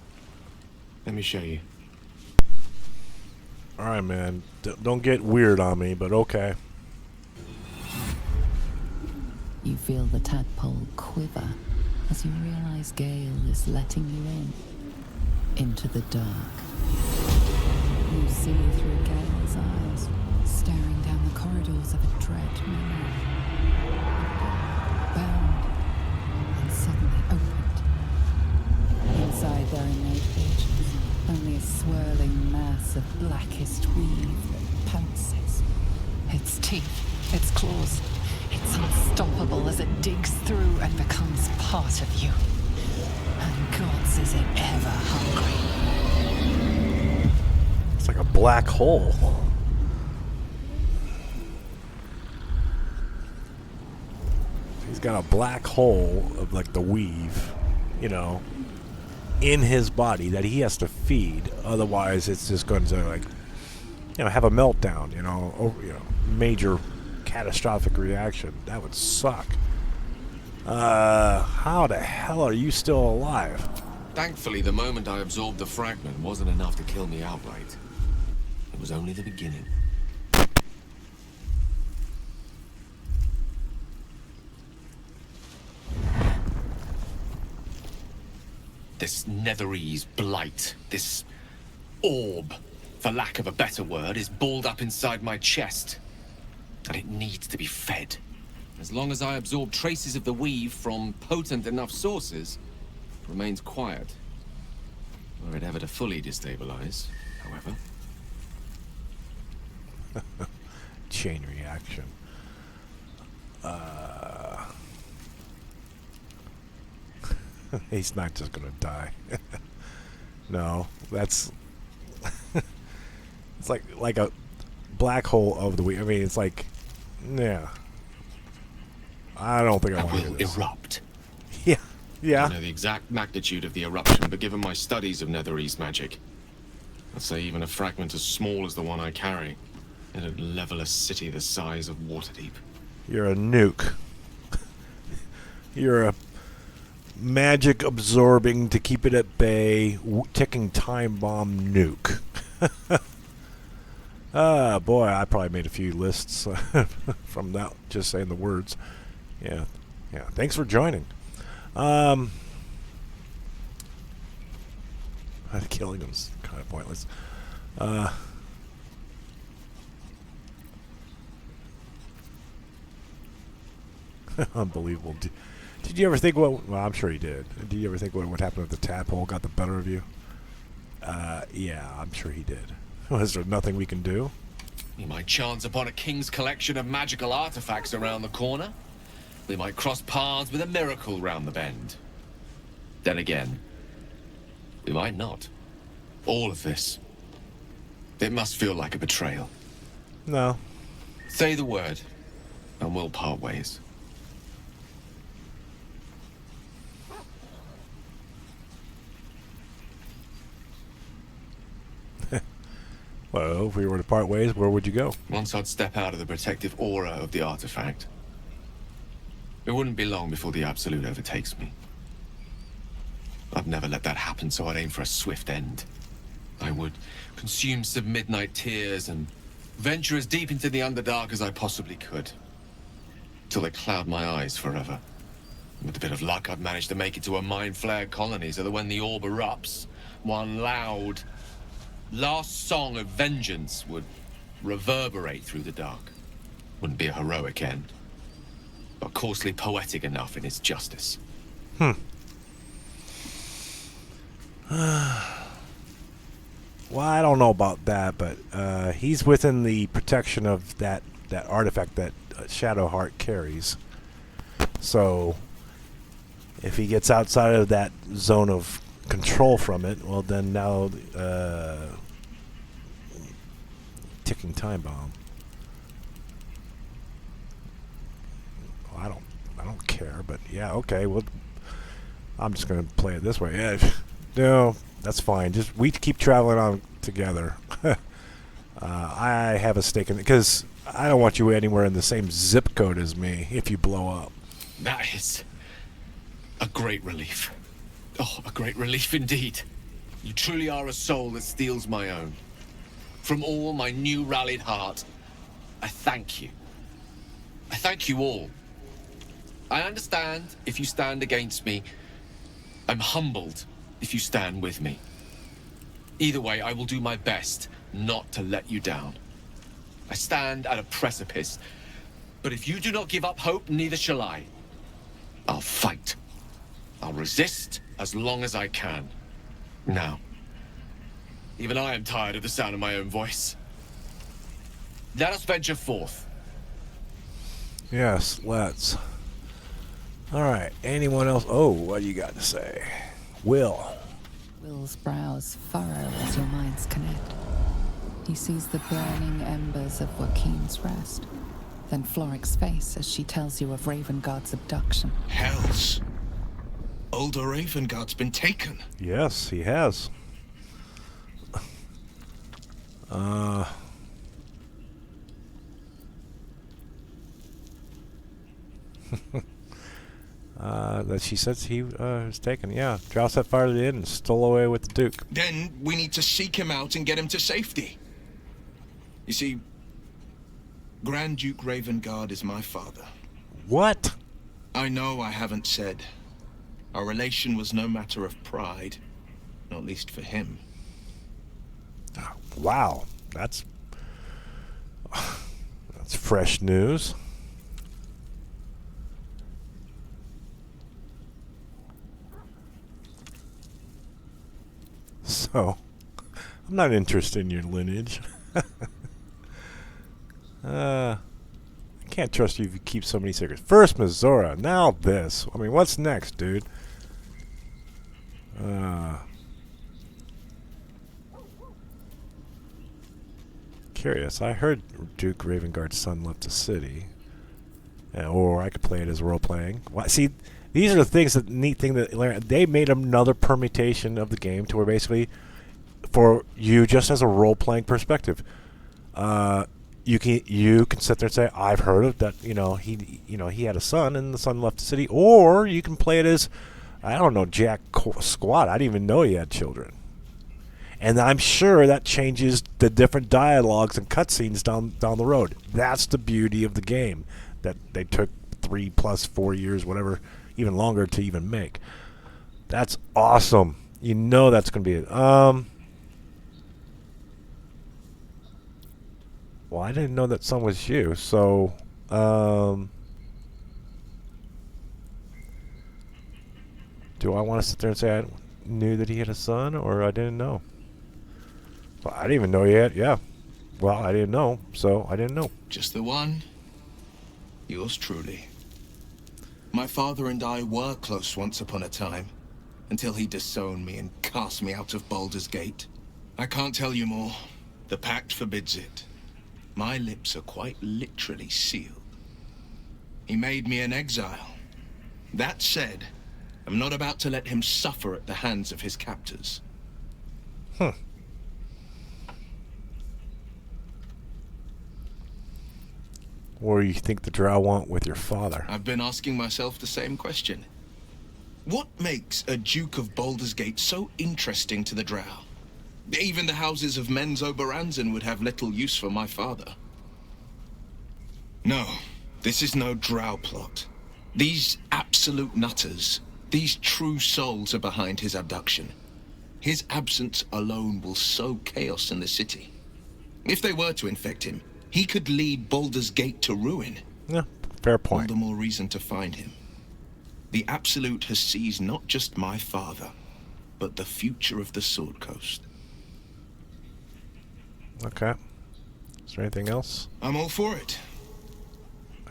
Speaker 4: Let me show you.
Speaker 1: Alright, man. Don't get weird on me, but okay.
Speaker 3: You feel the tadpole quiver as you realize Gale is letting you into the dark. You see through Gale's eyes, staring down the corridors of a dread memory. Bound and suddenly opened. Inside there are no pages, only a swirling mass of blackest weave that pounces. Its teeth, its claws, it's unstoppable as it digs through and becomes part of you. And gods, is it ever hungry.
Speaker 1: It's like a black hole. He's got a black hole of like the weave, you know, in his body that he has to feed. Otherwise, it's just going to like, you know, have a meltdown. Major catastrophic reaction. That would suck. How the hell are you still alive?
Speaker 4: Thankfully, the moment I absorbed the fragment wasn't enough to kill me outright. It was only the beginning. This Netherese blight, this orb, for lack of a better word, is balled up inside my chest. And it needs to be fed. As long as I absorb traces of the weave from potent enough sources, it remains quiet. Were it ever to fully destabilize, however.
Speaker 1: Chain reaction. He's not just gonna die. No, that's it's like a black hole of the weave. I mean, it's like, yeah. I don't think I want to do this.
Speaker 4: Erupt.
Speaker 1: Yeah, yeah.
Speaker 4: I don't know the exact magnitude of the eruption, but given my studies of Netherese magic, I'd say even a fragment as small as the one I carry, it'd level a city the size of Waterdeep.
Speaker 1: You're a nuke. You're a magic absorbing to keep it at bay, ticking time bomb nuke. Boy, I probably made a few lists from that, just saying the words. Yeah. Thanks for joining. Killing him's kind of pointless. Unbelievable. Did you ever think what... Well, I'm sure you did. Did you ever think what would happen if the tadpole got the better of you? Yeah, I'm sure he did. Was there nothing we can do?
Speaker 4: We might chance upon a king's collection of magical artifacts around the corner. We might cross paths with a miracle round the bend. Then again, we might not. All of this. It must feel like a betrayal.
Speaker 1: No.
Speaker 4: Say the word, and we'll part ways.
Speaker 1: Well, if we were to part ways, where would you go?
Speaker 4: Once I'd step out of the protective aura of the artifact, it wouldn't be long before the Absolute overtakes me. I'd never let that happen, so I'd aim for a swift end. I would consume some midnight tears and venture as deep into the Underdark as I possibly could, till they cloud my eyes forever. With a bit of luck, I'd manage to make it to a mind flare colony, so that when the orb erupts, one loud, last song of vengeance would reverberate through the dark. Wouldn't be a heroic end, but coarsely poetic enough in its justice.
Speaker 1: Well, I don't know about that, but he's within the protection of that artifact that Shadowheart carries. So, if he gets outside of that zone of control from it, well, then now ticking time bomb. Well, I don't care, but yeah, okay. Well, I'm just gonna play it this way. Yeah, no. That's fine. Just we keep traveling on together. I have a stake in it because I don't want you anywhere in the same zip code as me if you blow up.
Speaker 4: That is a great relief. Oh, a great relief indeed. You truly are a soul that steals my own. From all my new rallied heart, I thank you. I thank you all. I understand if you stand against me. I'm humbled if you stand with me. Either way, I will do my best not to let you down. I stand at a precipice, but if you do not give up hope, neither shall I. I'll fight. I'll resist as long as I can. Now, even I am tired of the sound of my own voice. Let us venture forth.
Speaker 1: Yes, let's. All right, anyone else? Oh, what do you got to say? Will.
Speaker 3: Will's brows furrow as your minds connect. He sees the burning embers of Joaquin's rest, then Floric's face as she tells you of Ravengard's abduction.
Speaker 12: Hells. Older Ravengard's been taken.
Speaker 1: Yes, he has. That she says he was taken. Yeah, Drow set fire to the inn and stole away with the Duke.
Speaker 12: Then we need to seek him out and get him to safety. You see, Grand Duke Ravengard is my father.
Speaker 1: What?
Speaker 12: I know I haven't said. Our relation was no matter of pride, not least for him.
Speaker 1: Wow, that's fresh news. So, I'm not interested in your lineage. I can't trust you if you keep so many secrets. First Mizora, now this. I mean, what's next, dude? Curious. I heard Duke Ravengard's son left the city. Or I could play it as role-playing. See, these are the things that neat thing that they made another permutation of the game to where basically, for you just as a role-playing perspective, you can sit there and say, I've heard of that. He had a son and the son left the city. Or you can play it as, I don't know, Jack Squat. I didn't even know he had children. And I'm sure that changes the different dialogues and cutscenes down the road. That's the beauty of the game that they took 3 + 4 years, whatever, even longer to even make. That's awesome. You know that's going to be it. Well, I didn't know that son was you, so, do I want to sit there and say I knew that he had a son, or I didn't know? Well, I didn't even know yet, yeah. Well, I didn't know, so I didn't know.
Speaker 12: Just the one. Yours truly. My father and I were close once upon a time, until he disowned me and cast me out of Baldurs Gate. I can't tell you more. The pact forbids it. My lips are quite literally sealed. He made me an exile. That said, I'm not about to let him suffer at the hands of his captors.
Speaker 1: What do you think the Drow want with your father?
Speaker 12: I've been asking myself the same question. What makes a Duke of Baldurs Gate so interesting to the Drow? Even the houses of Men's Oberanzen would have little use for my father. No, this is no Drow plot. These absolute nutters, these true souls are behind his abduction. His absence alone will sow chaos in the city. If they were to infect him, he could lead Baldur's Gate to ruin.
Speaker 1: Yeah, fair point.
Speaker 12: All the more reason to find him. The Absolute has seized not just my father, but the future of the Sword Coast.
Speaker 1: Okay. Is there anything else?
Speaker 12: I'm all for it.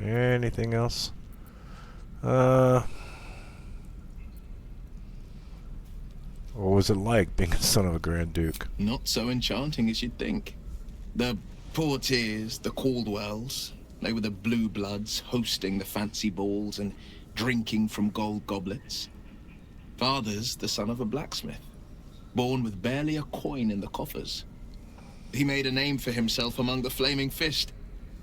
Speaker 1: Anything else? What was it like being a son of a Grand Duke?
Speaker 12: Not so enchanting as you'd think. The Portiers, the Caldwells, they were the blue bloods hosting the fancy balls and drinking from gold goblets. Father's the son of a blacksmith, born with barely a coin in the coffers. He made a name for himself among the Flaming Fist.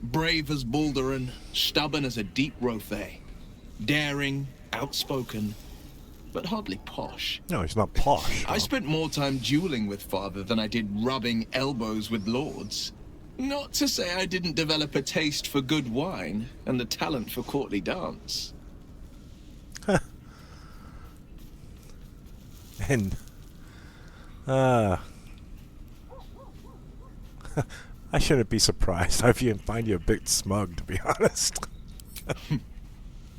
Speaker 12: Brave as Balduran, stubborn as a deep Rothay. Daring, outspoken, but hardly posh.
Speaker 1: No, he's not posh.
Speaker 12: I spent more time dueling with father than I did rubbing elbows with lords. Not to say I didn't develop a taste for good wine and the talent for courtly dance.
Speaker 1: And, I shouldn't be surprised. I find you a bit smug, to be honest.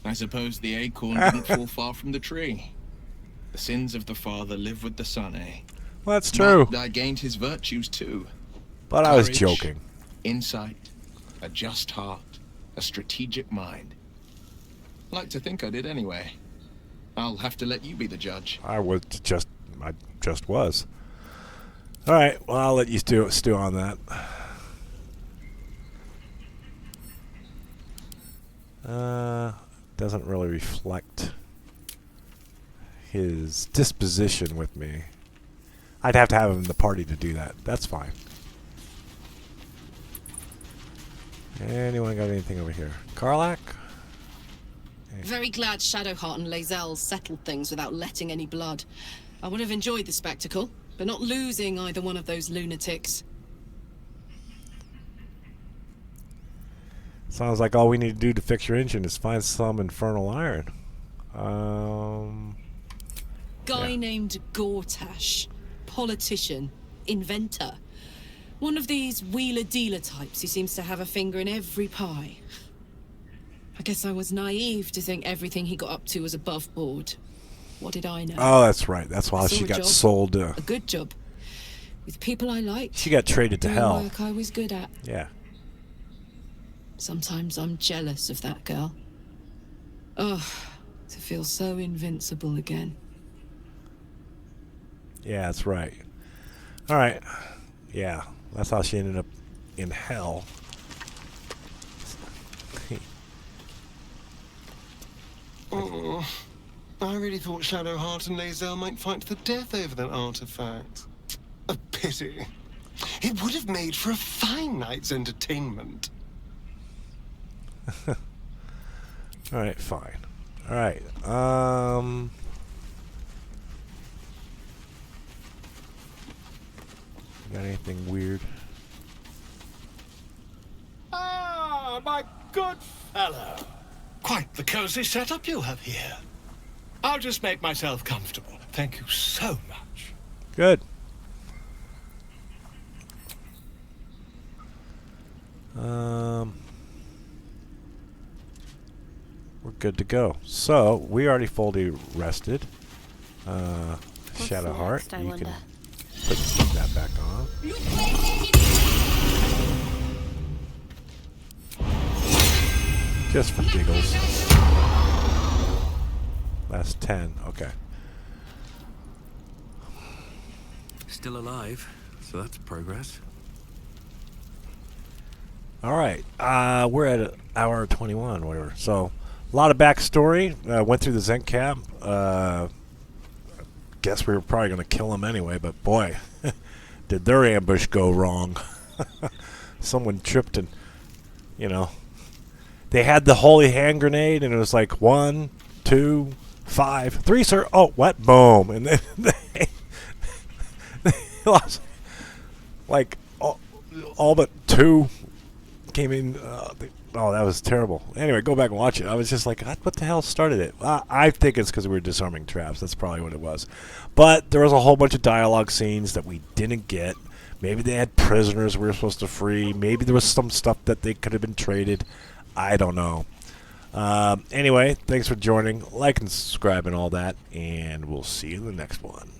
Speaker 12: I suppose the acorn didn't fall far from the tree. The sins of the father live with the son, eh?
Speaker 1: Well, that's true.
Speaker 12: But I gained his virtues too.
Speaker 1: But I was
Speaker 12: Courage,
Speaker 1: joking.
Speaker 12: Insight, a just heart, a strategic mind. Like to think I did anyway. I'll have to let you be the judge.
Speaker 1: I just was. All right. Well, I'll let you stew on that. Doesn't really reflect his disposition with me. I'd have to have him in the party to do that. That's fine. Anyone got anything over here? Karlach?
Speaker 6: Very glad Shadowheart and Lae'zel settled things without letting any blood. I would have enjoyed the spectacle, but not losing either one of those lunatics.
Speaker 1: Sounds like all we need to do to fix your engine is find some infernal iron.
Speaker 6: Guy named Gortash. Politician. Inventor. One of these wheeler-dealer types who seems to have a finger in every pie. I guess I was naive to think everything he got up to was above board. What did I know?
Speaker 1: Oh, that's right. That's why she got
Speaker 6: job,
Speaker 1: sold.
Speaker 6: A good job. With people I liked.
Speaker 1: She got traded to
Speaker 6: doing
Speaker 1: hell.
Speaker 6: Work I was good at.
Speaker 1: Yeah.
Speaker 6: Sometimes I'm jealous of that girl. Oh, to feel so invincible again.
Speaker 1: Yeah, that's right. All right. Yeah, that's how she ended up in hell.
Speaker 10: Oh, I really thought Shadowheart and Lae'zel might fight to the death over that artifact. A pity. It would have made for a fine night's entertainment.
Speaker 1: All right, fine. All right. Got anything weird?
Speaker 10: Ah, my good fellow. Quite the cozy setup you have here. I'll just make myself comfortable. Thank you so much.
Speaker 1: Good. We're good to go. So, we already fully rested. Shadow Heart,
Speaker 13: next, I
Speaker 1: you
Speaker 13: wonder?
Speaker 1: can put that back on. Just for giggles. That's 10, okay.
Speaker 5: Still alive, so that's progress.
Speaker 1: Alright, we're at an hour 21, whatever. So, a lot of backstory. Went through the Zent camp. Guess we were probably going to kill him anyway, but boy, did their ambush go wrong. Someone tripped and, you know, they had the holy hand grenade, and it was like 1, 2, 5, 3, sir. Oh, what? Boom. And then they lost, like, all but 2 came in. Oh, that was terrible. Anyway, go back and watch it. I was just like, what the hell started it? I think it's because we were disarming traps. That's probably what it was. But there was a whole bunch of dialogue scenes that we didn't get. Maybe they had prisoners we were supposed to free. Maybe there was some stuff that they could have been traded. I don't know. Anyway, thanks for joining. Like and subscribe and all that. And we'll see you in the next one.